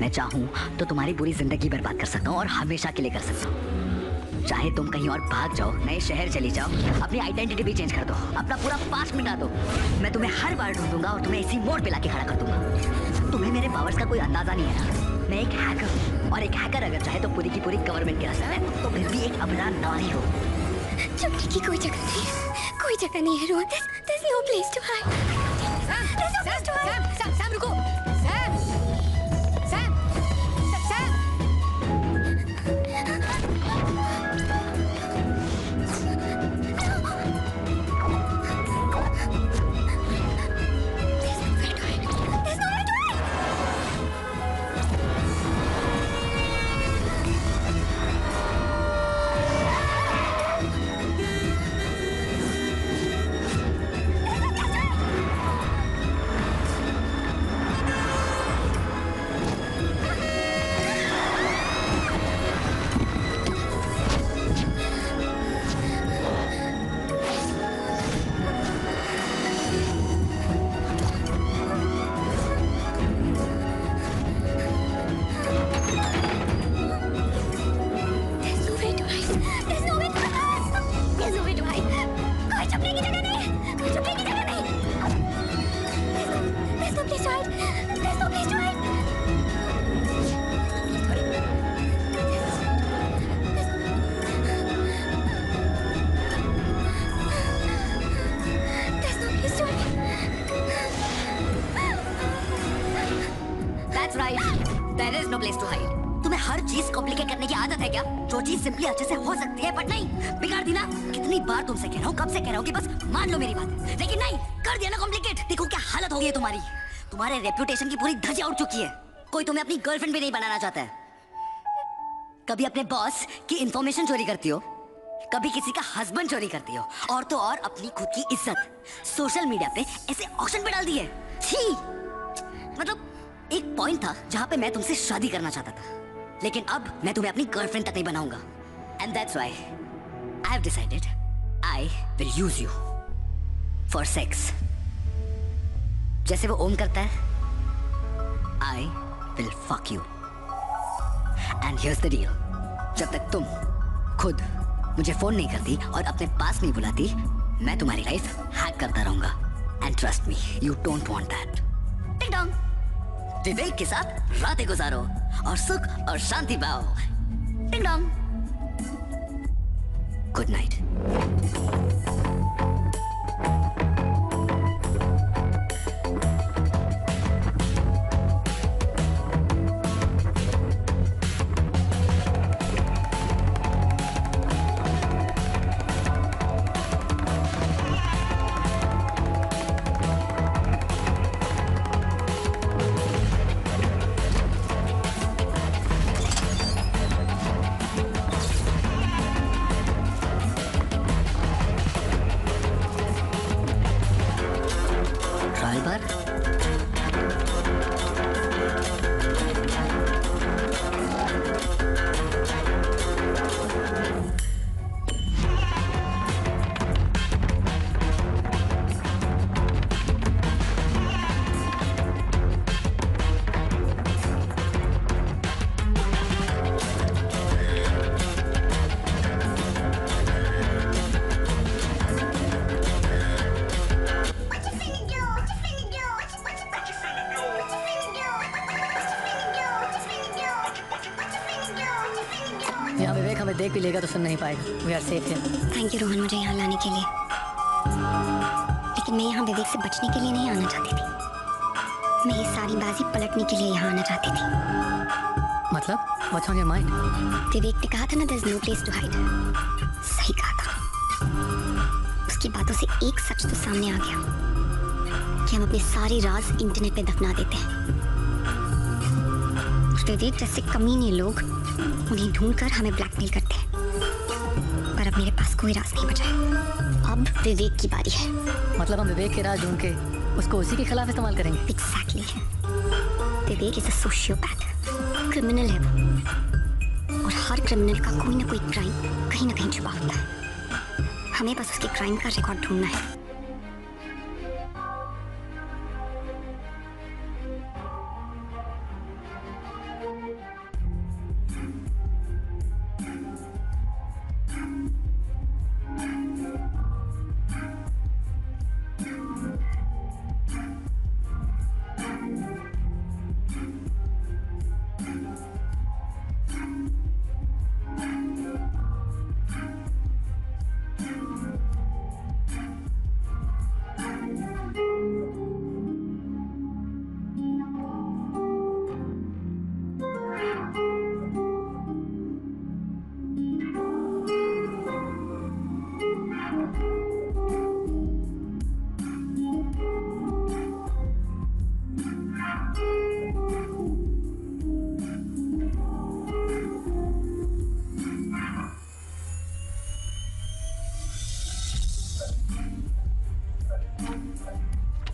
[SPEAKER 5] मैं चाहूँ तो तुम्हारी पूरी जिंदगी बर्बाद कर सकता हूँ और हमेशा के लिए कर सकता हूँ। चाहे तुम कहीं और भाग जाओ, नए शहर चली जाओ, अपनी आइडेंटिटी भी चेंज कर दो, अपना पूरा पास्ट मिटा दो, मैं तुम्हें हर बार ढूंढूंगा और तुम्हें इसी मोड़ पे लाके खड़ा कर दूंगा। तुम्हें मेरे पावर्स का कोई अंदाजा नहीं है ना? मैं एक हैकर हूँ, और एक हैकर अगर चाहे तो पूरी की पूरी गवर्नमेंट गिरा सकता है, तो फिर भी एक अबरार ना ही हो।
[SPEAKER 2] छुपने की कोई जगह नहीं है, कोई जगह नहीं है Rohan. There's no place to hide. There's no place to hide.
[SPEAKER 7] Sam रुको। सैम।
[SPEAKER 5] तुम्हें हर चीज कॉम्प्लिकेट करने की आदत है क्या? जो चीज सिंपली अच्छे से हो सकती है बट नहीं, बिगाड़ दी ना। कितनी बार तुमसे कह रहा हूँ, कब से कह रहा हूँ कि बस मान लो मेरी बात, लेकिन नहीं, कर दिया ना कॉम्प्लिकेट। देखो क्या हालत हो गई है तुम्हारी, तुम्हारे रेप्यूटेशन की पूरी धज्जियां उड़ चुकी है। कोई तुम्हें अपनी गर्लफ्रेंड भी नहीं बनाना चाहता है। कभी अपने बॉस की इंफॉर्मेशन चोरी करती हो, कभी किसी का हस्बैंड चोरी करती हो, और तो और अपनी खुद की इज्जत सोशल मीडिया पे ऐसे ऑक्शन पे डाल दी है। छी! मतलब एक पॉइंट था जहां पे मैं तुमसे शादी करना चाहता था, लेकिन अब मैं तुम्हें अपनी गर्लफ्रेंड तक नहीं बनाऊंगा। And that's why I have decided I will use you for sex. जैसे वो ओम करता है, I will fuck you. And here's the deal, जब तक तुम खुद मुझे फोन नहीं करती और अपने पास नहीं बुलाती, मैं तुम्हारी लाइफ हैक करता रहूंगा। And trust me, you don't want that. Tick tock, Vivek के साथ रातें गुजारो और सुख और शांति पाओ। Tick tock. Good night.
[SPEAKER 7] यहाँ विवेक हमें देख भी लेगा तो सुन नहीं पाएगा। We are safe here.
[SPEAKER 2] Thank you Rohan मुझे यहाँ लाने के लिए, लेकिन मैं यहाँ विवेक से बचने के लिए नहीं आना चाहती थी। मैं ये सारी बाजी पलटने के लिए यहाँ आना चाहती थी।
[SPEAKER 7] मतलब what's on your mind?
[SPEAKER 2] Vivek ने कहा था ना, there is no place to hide. सही कहा था। उसकी बातों से एक सच तो सामने आ गया कि हम अपने सारे राज इंटरनेट पे दफना देते हैं। विवेक जैसे कमीने लोग उन्हें ढूंढकर हमें ब्लैकमेल करते हैं, पर अब मेरे पास कोई राज नहीं बचा है। अब विवेक की बारी है।
[SPEAKER 7] मतलब हम विवेक के राज ढूंढ के उसको उसी के खिलाफ इस्तेमाल करेंगे?
[SPEAKER 2] Exactly. Vivek is a sociopath, criminal है वो, और हर क्रिमिनल का कोई ना कोई क्राइम कहीं ना कहीं छुपा होता है। हमें बस उसके क्राइम का रिकॉर्ड ढूंढना है।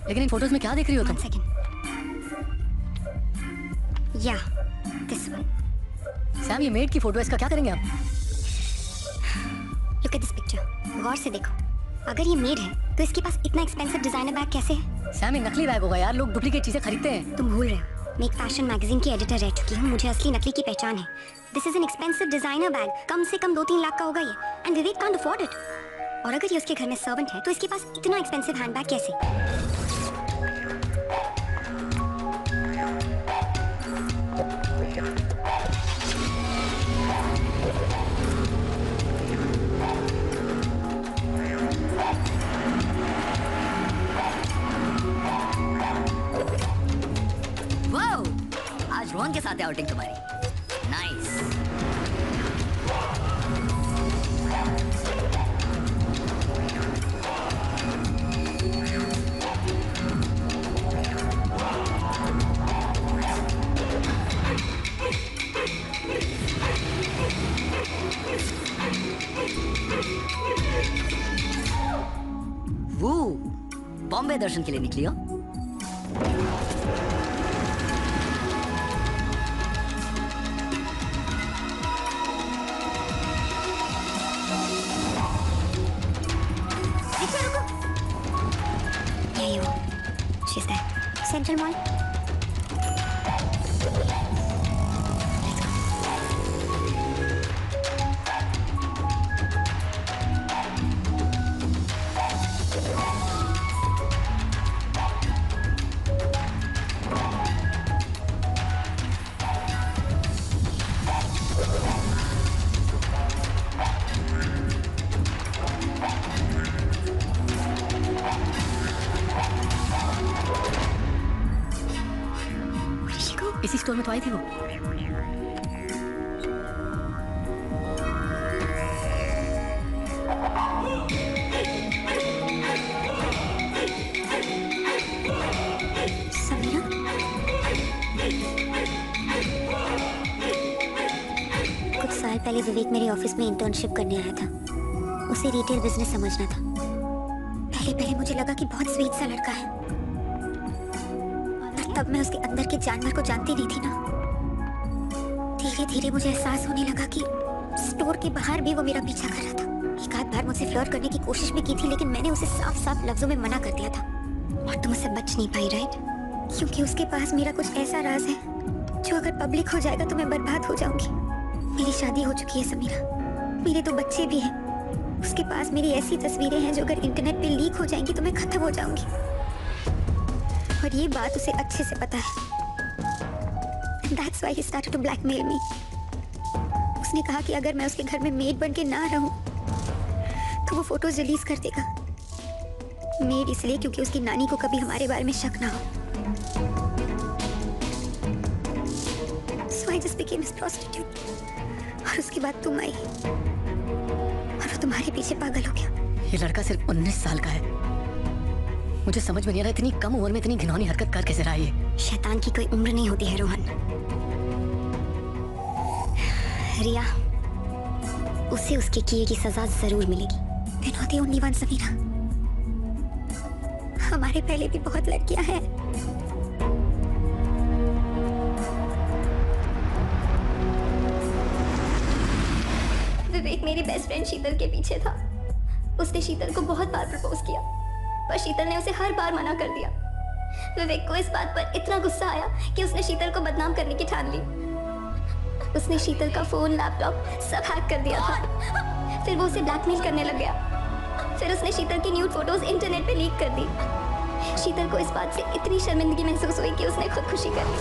[SPEAKER 7] लेकिन इन फोटोज में क्या देख रही हो तुम?
[SPEAKER 2] या दिस वन।
[SPEAKER 7] सैम ये मेड की फोटो है, इसका क्या करेंगे आप?
[SPEAKER 2] लुक एट दिस पिक्चर, गौर से देखो। अगर ये मेड है तो इसके पास इतना एक्सपेंसिव डिजाइनर बैग कैसे है?
[SPEAKER 7] सैम ये नकली बैग होगा यार, लोग डुप्लीकेट चीजें खरीदते हैं।
[SPEAKER 2] तुम भूल रहे हो, मैं एक फैशन मैगजीन की एडिटर रह चुकी हूँ, मुझे असली नकली की पहचान है। This is an expensive designer bag, कम से कम 2-3 लाख का होगा ये, and Vivek can't afford it. और अगर ये उसके घर में सर्वेंट है तो इसके पास इतना एक्सपेंसिव हैंडबैग कैसे?
[SPEAKER 5] आज रोहन के साथ है आउटिंग तुम्हारी। नाइस। वो बॉम्बे दर्शन के लिए निकली हो?
[SPEAKER 2] Central mall.
[SPEAKER 7] इसी स्टोर में तो आई थी वो।
[SPEAKER 2] समीरा? कुछ साल पहले विवेक मेरे ऑफिस में इंटर्नशिप करने आया था। उसे रिटेल बिजनेस समझना था। पहले पहले मुझे लगा कि बहुत स्वीट सा लड़का है, पर तब मैं उसके अंदर के जानवर को जानती नहीं थी ना। धीरे धीरे मुझे एहसास होने लगा कि स्टोर के बाहर भी वो मेरा पीछा कर रहा था। एक आध बार मुझसे फ्लर्ट करने की कोशिश भी की थी, लेकिन मैंने उसे साफ साफ लफ्जों में मना कर दिया था। और तुम उससे बच नहीं पाई, राइट? क्योंकि उसके पास मेरा कुछ ऐसा राज है जो अगर पब्लिक हो जाएगा तो मैं बर्बाद हो जाऊंगी। मेरी शादी हो चुकी है समीरा, मेरे 2 बच्चे भी हैं। उसके पास मेरी ऐसी तस्वीरें हैं जो अगर इंटरनेट पे लीक हो जाएंगी तो मैं खत्म हो जाऊंगी, और ये बात उसे अच्छे से पता है। That's why he started to blackmail me. उसने कहा कि अगर मैं उसके घर में मेड बन के ना रहूं तो वो फोटोज रिलीज कर देगा। मेड इसलिए क्योंकि उसकी नानी को कभी हमारे बारे में शक ना हो। So I just became his prostitute. और उसके बाद तुम आई और वो तुम्हारे पीछे पागल हो गया।
[SPEAKER 7] ये लड़का सिर्फ 19 साल का है। मुझे समझ में नहीं आ रहा इतनी कम उम्र में इतनी घिनौनी हरकत कर कैसे रहा है ये।
[SPEAKER 2] शैतान की कोई उम्र नहीं होती है रोहन। रिया, उसे उसके किए की सजा जरूर मिलेगी। You're not the only one, Samira. हमारे पहले भी बहुत लड़कियां हैं। विवेक मेरी बेस्ट फ्रेंड शीतल के पीछे था। उसने शीतल को बहुत बार प्रपोज किया, पर शीतल ने उसे हर बार मना कर दिया। विवेक को इस बात पर इतना गुस्सा आया कि उसने शीतल को बदनाम करने की ठान ली। उसने शीतल का फोन, लैपटॉप सब हैक कर दिया था। फिर वो उसे ब्लैकमेल करने लग गया। फिर उसने शीतल की न्यूड फोटोज इंटरनेट पे लीक कर दी। शीतल को इस बात से इतनी शर्मिंदगी महसूस हुई कि उसने खुदकुशी कर ली।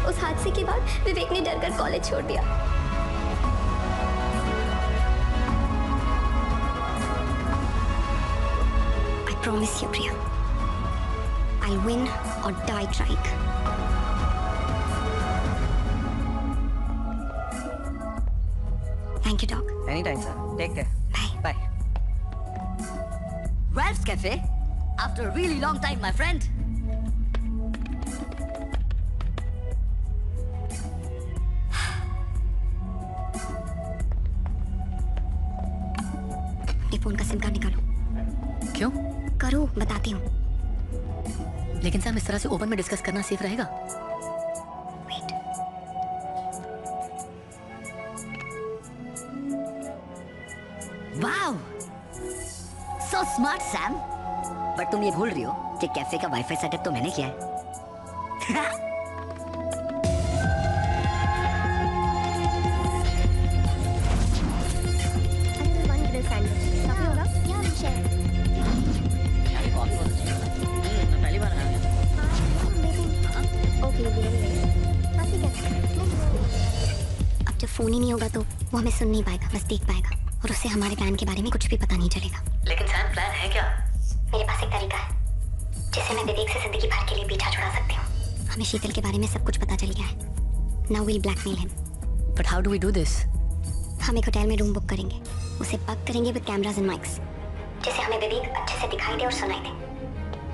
[SPEAKER 2] उस हादसे के बाद विवेक ने डरकर कॉलेज छोड़ दिया। I promise you, Priya, I'll win or die trying. Thank you, Doc.
[SPEAKER 3] Anytime, sir. Take care.
[SPEAKER 2] Bye.
[SPEAKER 3] Bye.
[SPEAKER 4] Ralph's Cafe? After a really long time, my friend.
[SPEAKER 2] अपने फोन का सिम कार्ड निकालो।
[SPEAKER 7] क्यों?
[SPEAKER 2] करो, बताती हूँ।
[SPEAKER 7] लेकिन सर इस तरह से ओपन में डिस्कस करना सेफ रहेगा?
[SPEAKER 2] Wait.
[SPEAKER 4] Wow! So smart, Sam. But तुम ये भूल रही हो कि कैफे का वाईफाई सेटअप तो मैंने किया है।
[SPEAKER 2] One grill sandwich. काफी होगा? Yeah, we'll share.
[SPEAKER 11] पहली बार आया।
[SPEAKER 2] Okay, we'll wait. हाँ, ठीक है। अब जब फोन ही नहीं होगा तो वो हमें सुन नहीं पाएगा, बस देख पाएगा, और उससे हमारे प्लान के बारे में कुछ भी पता नहीं चलेगा।
[SPEAKER 7] लेकिन सैम प्लान है क्या?
[SPEAKER 2] मेरे पास एक तरीका है जिससे मैं विवेक से जिंदगी भर के लिए पीछा छुड़ा सकती हूँ। हमें शीतल के बारे में सब कुछ पता चल गया है। Now we'll blackmail him.
[SPEAKER 7] But how do we do this?
[SPEAKER 2] हम एक होटल में रूम बुक करेंगे, उसे पक करेंगे विद कैमरास एंड माइक्स, जिससे हमें विवेक अच्छे से दिखाई दे और सुनाई दे।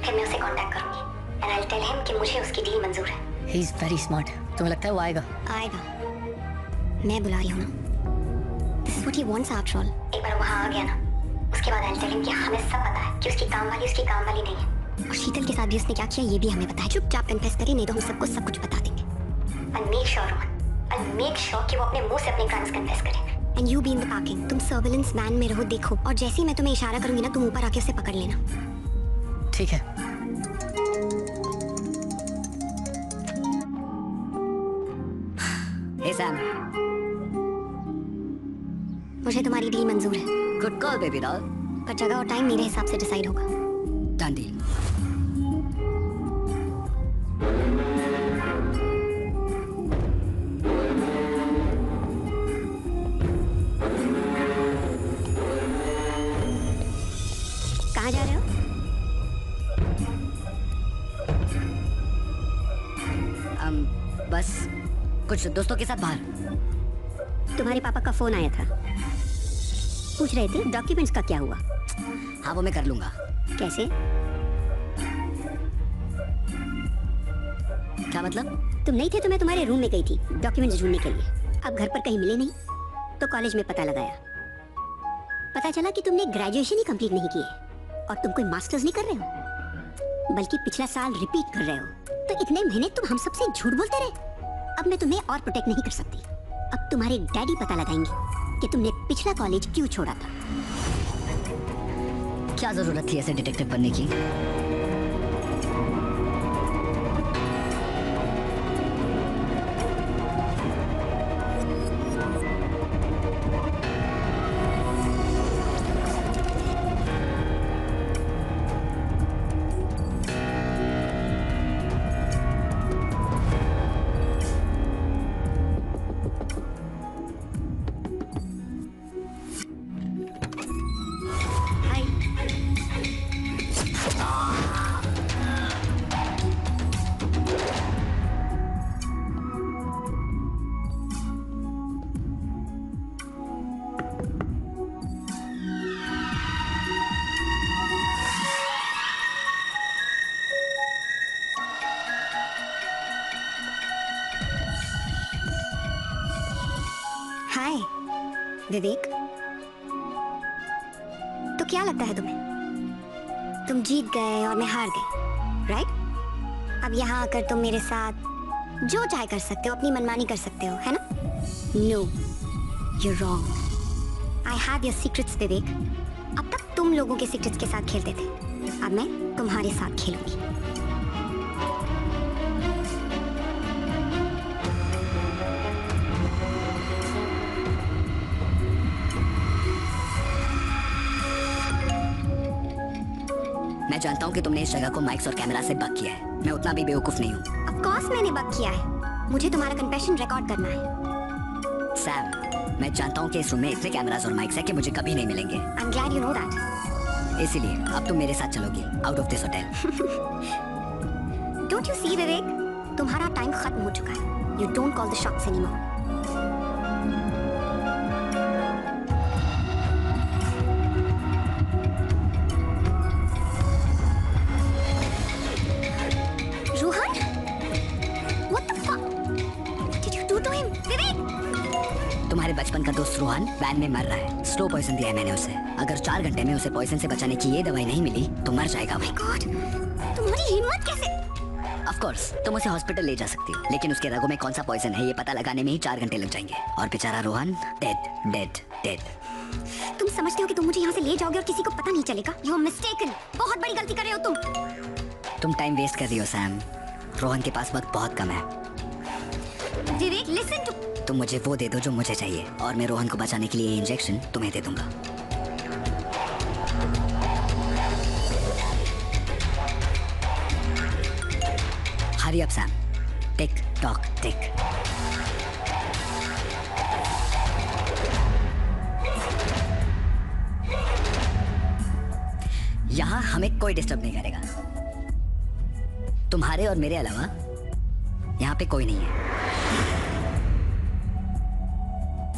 [SPEAKER 2] फिर मैं उसे कांटेक्ट करूंगी and I will tell him कि मुझे उसकी डील मंजूर है।
[SPEAKER 7] He is very smart. तुम्हें लगता है वो आएगा?
[SPEAKER 2] आएगा। मैं बुला रही हूँ ना। This is what he wants after all. एक बार वहाँ आ गया ना, उसके बाद आई विल टेल हिम कि हमें सब पता है कि उसकी काम वाली नहीं है। और शीतल के साथ भी उसने क्या किया ये भी हमें पता है। चुपचाप कन्फेस करे, नहीं तो हम सबको सब कुछ बता देंगे। I'll make sure, Rohan. I'll make sure कि वो अपने मुंह से अपने क्राइम्स कन्फेस करे। And you be in the parking. तुम सर्विलेंस वैन में रहो, देखो, और जैसे ही मैं तुम्हें इशारा करूंगी ना, तुम ऊपर आके उसे पकड़ लेना।
[SPEAKER 7] ठीक है।
[SPEAKER 4] Hey Sam.
[SPEAKER 2] मुझे तुम्हारी डील मंजूर है,
[SPEAKER 4] Good call, baby doll.
[SPEAKER 2] पर जगह और टाइम मेरे हिसाब से डिसाइड होगा।
[SPEAKER 4] Done deal.
[SPEAKER 2] कहाँ जा रहे हो?
[SPEAKER 4] बस बस कुछ दोस्तों के साथ बाहर।
[SPEAKER 2] तुम्हारे पापा का फोन आया था, पूछ रहे थे डॉक्यूमेंट्स का क्या हुआ।
[SPEAKER 4] हाँ वो मैं कर लूंगा।
[SPEAKER 2] कैसे?
[SPEAKER 4] क्या मतलब?
[SPEAKER 2] तुम नहीं थे तो मैं तुम्हारे रूम में गई थी डॉक्यूमेंट्स ढूंढने के लिए। अब घर पर कहीं मिले नहीं तो कॉलेज में पता लगाया, पता चला कि तुमने ग्रेजुएशन ही कंप्लीट नहीं की है और तुम कोई मास्टर्स नहीं कर रहे हो बल्कि पिछला साल रिपीट कर रहे हो। तो इतने महीने तुम हम सबसे झूठ बोलते रहे। अब मैं तुम्हें और प्रोटेक्ट नहीं कर सकती। अब तुम्हारे डैडी पता लगाएंगे कि तुमने पिछला कॉलेज क्यों छोड़ा था।
[SPEAKER 4] क्या जरूरत थी ऐसे डिटेक्टिव बनने की?
[SPEAKER 2] हाय विवेक, तो क्या लगता है तुम्हें? तुम जीत गए और मैं हार गई, राइट? अब यहाँ आकर तुम मेरे साथ जो चाहे कर सकते हो, अपनी मनमानी कर सकते हो, है ना? No, you're wrong. I had your secrets, Vivek. अब तक तुम लोगों के सीक्रेट्स के साथ खेलते थे, अब मैं तुम्हारे साथ खेलूंगी।
[SPEAKER 4] मैं जानता हूँ कि तुमने इस जगह को माइक्स और कैमरा से बक किया है। मैं उतना भी बेवकूफ नहीं हूँ।
[SPEAKER 2] Of course मैंने बक किया है। मुझे तुम्हारा कन्फेशन रिकॉर्ड करना है।
[SPEAKER 4] सैम, मैं जानता हूँ कि इस रूम में इतने कैमरास और माइक्स हैं कि मुझे कभी नहीं मिलेंगे।
[SPEAKER 2] I'm glad you know that.
[SPEAKER 4] इसीलिए अब तुम मेरे साथ चलोगी out of this hotel.
[SPEAKER 2] Don't you see, Vivek? तुम्हारा टाइम खत्म हो चुका है। You don't call the shots anymore. Rohan? What the fuck? What did you do to him, विवेक?
[SPEAKER 4] तुम्हारे बचपन का दोस्त रोहन वैन में मर रहा है। स्लो पॉइजन दिया है मैंने उसे। अगर 4 घंटे में उसे पॉइजन से बचाने की ये दवाई नहीं मिली तो मर जाएगा वो।
[SPEAKER 2] God, तुम्हारी हिम्मत कैसे?
[SPEAKER 4] ऑफ कोर्स तुम उसे हॉस्पिटल ले जा सकती हो, लेकिन उसके रगों में कौन सा पॉइजन है ये पता लगाने में ही 4 घंटे लग जाएंगे। और बेचारा रोहन डेड डेड डेड।
[SPEAKER 2] तुम समझते हो कि तुम मुझे यहाँ से ले जाओगे और किसी को पता नहीं चलेगा? You are mistaken. बहुत बड़ी गलती कर रहे हो
[SPEAKER 4] तुम टाइम वेस्ट कर रही हो सैम। रोहन के पास वक्त बहुत कम है।
[SPEAKER 2] विवेक, listen to.
[SPEAKER 4] तुम मुझे वो दे दो जो मुझे चाहिए और मैं रोहन को बचाने के लिए ये इंजेक्शन तुम्हें दे दूंगा। Hurry up Sam. Tick tock tick. यहाँ हमें कोई डिस्टर्ब नहीं करेगा। तुम्हारे और मेरे अलावा यहाँ पे कोई नहीं है।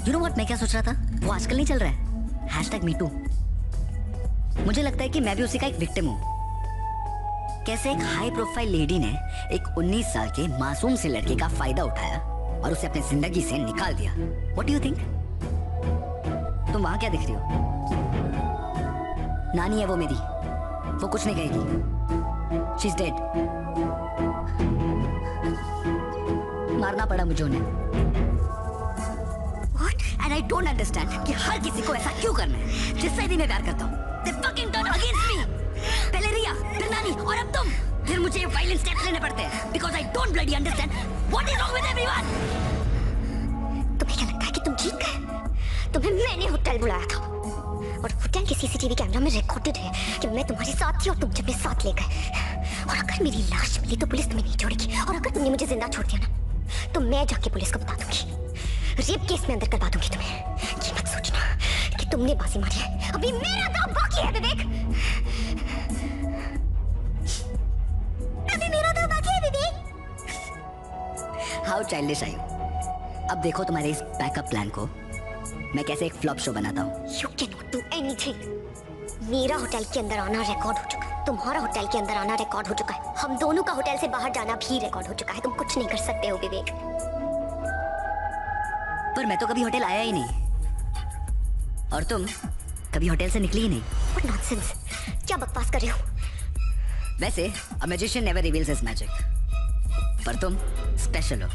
[SPEAKER 4] You know what, मैं क्या सोच रहा था? वो आजकल नहीं चल रहा है #MeToo। मुझे लगता है कि मैं भी उसी का एक विक्टिम हूँ। कैसे एक हाई प्रोफाइल लेडी ने एक 19 साल के मासूम से लड़के का फायदा उठाया और उसे अपनी जिंदगी से निकाल दिया। What do you think? तुम वहां क्या देख रही हो? नानी है वो मेरी, वो कुछ नहीं कहेगी। She's dead। मारना पड़ा मुझे उन्हें। What? And I don't understand कि हर किसी को ऐसा क्यों करना है। जिससे भी मैं प्यार करता हूँ they fucking turn against me। पहले रिया, फिर नानी और अब तुम। फिर मुझे ये वायलेंट स्टेप्स लेने पड़ते हैं because I don't bloody understand what is wrong with everyone।
[SPEAKER 2] तुम्हें क्या लगता है कि तुम जीत गए? तुम्हें मैंने होटल बुलाया था और होटल के सीसीटीवी कैमरा में रिकॉर्डेड है कि मैं तुम्हारे साथ थी और तुम जब मेरे साथ ले गए। और अगर मेरी लाश मिली तो पुलिस तुम्हें नहीं छोड़ेगी और अगर तुमने मुझे जिंदा छोड़ दिया ना तो मैं जाके पुलिस को बता दूंगी। रेप केस में अंदर करवा दूंगी तुम्हें। ये मत सोचना कि तुमने बाजी मारी है। अभी मेरा दाव बाकी है विवेक। अभी मेरा दाव बाकी है विवेक।
[SPEAKER 5] हाउ चाइल्डिश आई हूँ। अब देखो तुम्हारे इस बैकअप प्लान को मैं कैसे एक फ्लॉप शो बनाता हूँ।
[SPEAKER 2] You cannot do anything. मेरा होटल के अंदर आना रिकॉर्ड हो चुका है, तुम्हारा होटल के अंदर आना रिकॉर्ड हो चुका है, हम दोनों का होटल से बाहर जाना भी रिकॉर्ड हो चुका है। तुम कुछ नहीं कर सकते हो विवेक।
[SPEAKER 5] पर मैं तो कभी होटल आया ही नहीं, और तुम कभी होटल से निकली ही नहीं।
[SPEAKER 2] What nonsense! क्या बकवास कर रहे हो?
[SPEAKER 5] वैसे a magician never reveals his magic, पर तुम स्पेशल हो,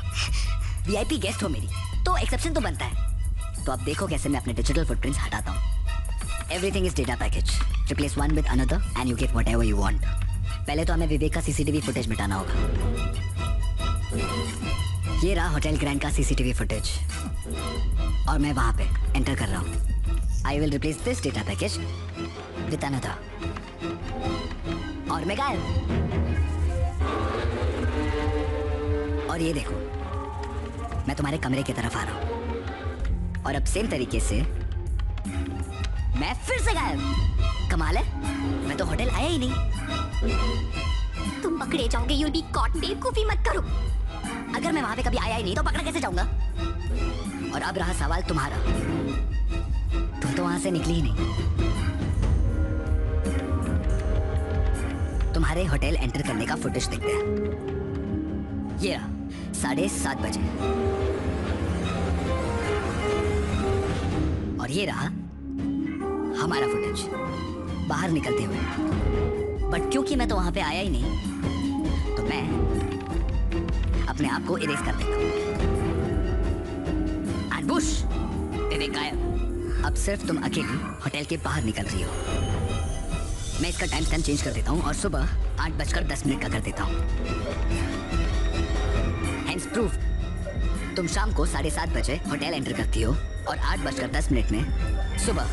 [SPEAKER 5] वीआईपी गेस्ट हो मेरी, तो एक्सेप्शन तो बनता है। तो अब देखो कैसे मैं अपने डिजिटल फुटप्रिंट्स हटाता हूँ। Everything is data package. Replace one with another and you get whatever you want. पहले तो हमें विवेक का सीसीटीवी फुटेज मिटाना होगा। ये रहा होटल ग्रैंड का सीसीटीवी फुटेज, और मैं वहाँ पे एंटर कर रहा हूँ। I will replace this data package with another. और मैं गायब। और ये देखो, मैं तुम्हारे कमरे की तरफ आ रहा हूँ, और अब सेम तरीके से मैं फिर से गायब। कमाल है, मैं तो होटल आया ही नहीं।
[SPEAKER 2] तुम पकड़े जाओगे, you'll be caught। बेवकूफी मत करो।
[SPEAKER 5] अगर मैं वहां पे कभी आया ही नहीं तो पकड़ा कैसे जाऊंगा? और अब रहा सवाल तुम्हारा, तुम तो वहां से निकली ही नहीं। तुम्हारे होटल एंटर करने का फुटेज देखते हैं। ये रहा 7:30 बजे, और ये रहा हमारा फुटेज बाहर निकलते हुए। बट क्योंकि मैं तो वहां पे आया ही नहीं, तो मैं अपने आप को इरेज कर देता हूँ। एंड बुश, विवेक गायब। अब सिर्फ तुम अकेली होटल के बाहर निकल रही हो। मैं इसका टाइम स्टैम्प चेंज कर देता हूँ और सुबह 8:10 का कर देता हूँ। हेंस प्रूफ, तुम शाम को 7:30 बजे होटल एंटर करती हो और 8:10 में सुबह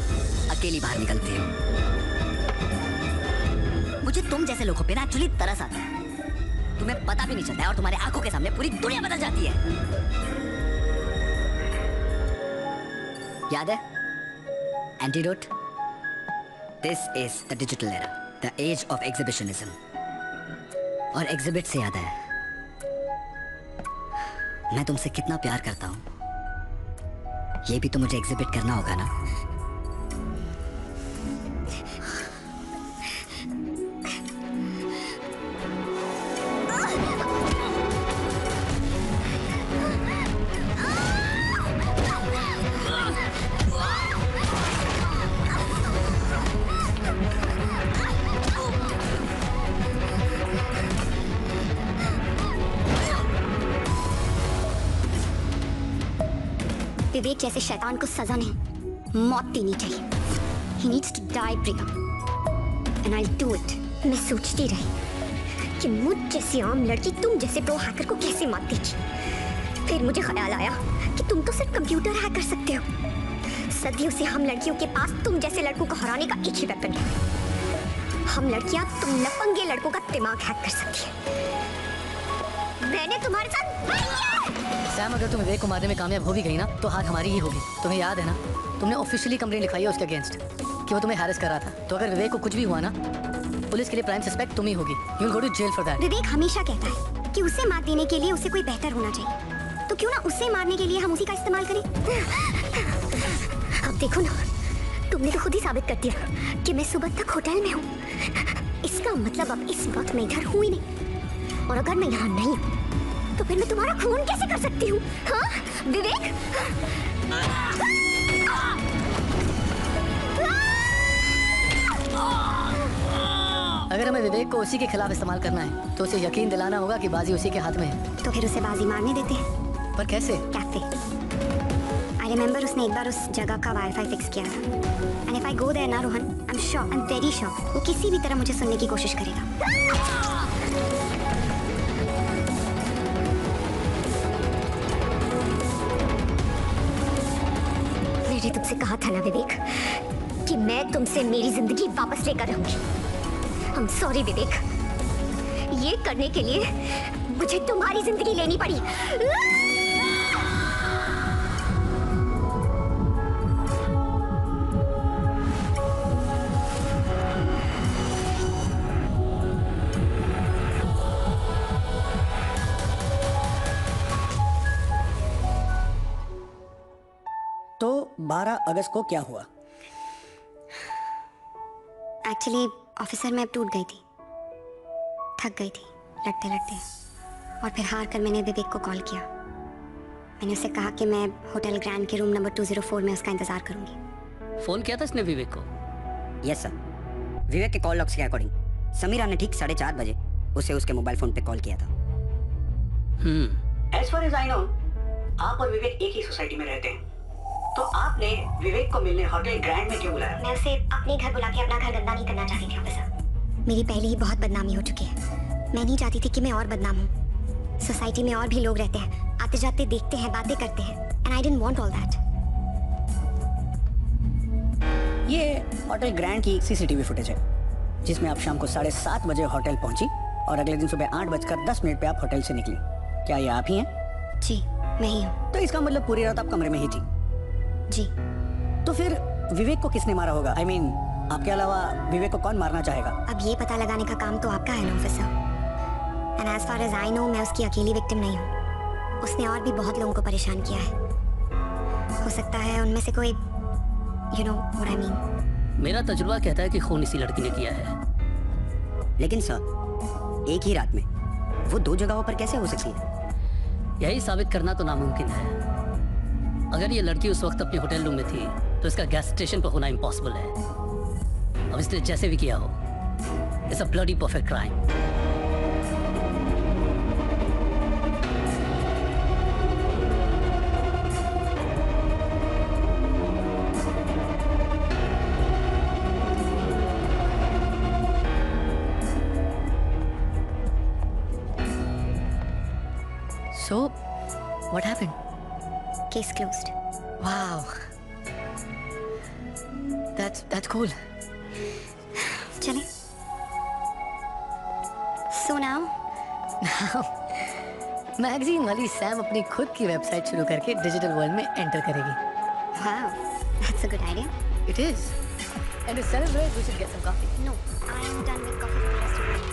[SPEAKER 5] अकेली बाहर निकलती हो। मुझे तुम जैसे लोगों पे ना एक्चुअली तरस आता है। तुम्हें पता भी नहीं चलता है और तुम्हारे आंखों के सामने पूरी दुनिया बदल जाती है। याद है antidote? This is the digital era, the age of exhibitionism. और एग्जिबिट से याद है, मैं तुमसे कितना प्यार करता हूं, ये भी तो मुझे एग्जिबिट करना होगा ना।
[SPEAKER 2] विवेक जैसे शैतान को सजा नहीं, मौत देनी चाहिए। He needs to die, Priyam. And I'll do it. मैं सोचती रही कि मुझ जैसी आम लड़की तुम जैसे प्रो हैकर को कैसे मात देगी। फिर मुझे ख्याल आया कि तुम तो सिर्फ कंप्यूटर हैक कर सकते हो। सदियों से हम लड़कियों के पास तुम जैसे लड़कों को हराने का एक ही वेपन है। हम लड़कियां तुम लफंगे लड़कों का दिमाग हैक कर सकती है। मैंने तुम्हारे साथ
[SPEAKER 7] सैम, अगर तुम विवेक को मारने में कामयाब हो भी गई ना, तो हार हमारी ही होगी। तुम्हें याद है ना, तुमने ऑफिशियली कंप्लेंट लिखवाई है उसके अगेंस्ट कि वो तुम्हें हैरेस कर रहा था। तो अगर विवेक को कुछ भी हुआ ना, पुलिस के लिए प्राइम सस्पेक्ट तुम ही होगी। You will go to jail for that.
[SPEAKER 2] Vivek हमेशा कहता है कि उसे मात देने के लिए उसे कोई बेहतर होना चाहिए, तो क्यों ना उसे मारने के लिए हम उसी का इस्तेमाल करें। अब देखो ना, तुमने तो खुद ही साबित कर दिया कि मैं सुबह तक होटल में हूँ। इसका मतलब अब इस वक्त मैं इधर हूँ ही नहीं, और अगर मैं यहाँ नहीं हूँ तो फिर मैं तुम्हारा खून कैसे कर सकती हूँ? हाँ विवेक?
[SPEAKER 7] अगर हमें विवेक को उसी के खिलाफ इस्तेमाल करना है, तो उसे यकीन दिलाना होगा कि बाजी उसी के हाथ में है।
[SPEAKER 2] तो फिर उसे बाजी मारने देते हैं।
[SPEAKER 7] पर कैसे?
[SPEAKER 2] कैफे। आई रिमेम्बर उसने एक बार उस जगह का वाईफाई फिक्स किया था। And if I go there ना Rohan, I am sure, I am very sure, वो किसी भी तरह मुझे सुनने की कोशिश करेगा। मैंने तुमसे कहा था ना विवेक कि मैं तुमसे मेरी जिंदगी वापस लेकर रहूंगी। आई एम सॉरी विवेक, ये करने के लिए मुझे तुम्हारी जिंदगी लेनी पड़ी।
[SPEAKER 5] 12 अगस्त को क्या हुआ?
[SPEAKER 2] एक्चुअली ऑफिसर मैं अब टूट गई थी, थक गई थी लड़ते लड़ते, और फिर हार कर मैंने विवेक को कॉल किया। मैंने उसे कहा कि मैं होटल ग्रैंड के रूम नंबर 204 में उसका इंतजार करूंगी।
[SPEAKER 12] फोन किया था इसने विवेक को?
[SPEAKER 5] Yes sir. विवेक के कॉल लॉग्स के अकॉर्डिंग समीरा ने ठीक 4:30 बजे उसे उसके मोबाइल फोन पे कॉल किया था। As far as I know, आप और विवेक एक ही सोसाइटी में रहते हैं, तो आपने विवेक को मिलने होटल ग्रैंड में क्यों बुलाया?
[SPEAKER 2] मैं उसे अपने घर बुला के अपना घर गंदा नहीं करना चाहती थी ऑफिसर। मेरी पहले ही बहुत बदनामी हो चुकी है, मैं नहीं चाहती थी कि मैं और बदनाम हूँ। सोसाइटी में और भी लोग रहते हैं, आते जाते देखते हैं, बातें करते हैं, and I didn't want all that.
[SPEAKER 5] ये होटल ग्रैंड की सीसीटीवी फुटेज है, जिसमें आप शाम को 7:30 बजे होटल पहुंची और अगले दिन सुबह 8:10 पे आप होटल से निकली। क्या ये आप ही हैं?
[SPEAKER 2] जी मैं ही हूँ।
[SPEAKER 5] तो इसका मतलब पूरी रात आप कमरे में ही थी?
[SPEAKER 2] जी।
[SPEAKER 5] तो फिर विवेक को किसने मारा होगा? आई मीन, आपके अलावा विवेक को कौन मारना चाहेगा?
[SPEAKER 2] अब ये पता लगाने का काम तो आपका है ना officer. And as far as I know, मैं उसकी अकेली विक्टिम नहीं हूँ। उसने और भी बहुत लोगों को परेशान किया है। हो सकता है उनमें से कोई, you know what I mean.
[SPEAKER 12] मेरा तजुर्बा कहता है कि खून इसी लड़की ने किया है।
[SPEAKER 5] लेकिन सर, एक ही रात में वो 2 जगहों पर कैसे हो सकती है?
[SPEAKER 12] यही साबित करना तो नामुमकिन है। अगर ये लड़की उस वक्त अपने होटल रूम में थी तो इसका गैस स्टेशन पर होना इम्पॉसिबल है। अब इसने जैसे भी किया हो, it's a bloody perfect crime.
[SPEAKER 7] So, what happened?
[SPEAKER 2] Case closed.
[SPEAKER 7] Wow. That's cool.
[SPEAKER 2] चले। So now?
[SPEAKER 7] मैगजीन वाली सैम अपनी खुद की वेबसाइट शुरू करके डिजिटल वर्ल्ड में एंटर करेगी।
[SPEAKER 2] Wow, that's a good idea.
[SPEAKER 7] It is. And to celebrate, we should get some coffee.
[SPEAKER 2] No, I am done with coffee.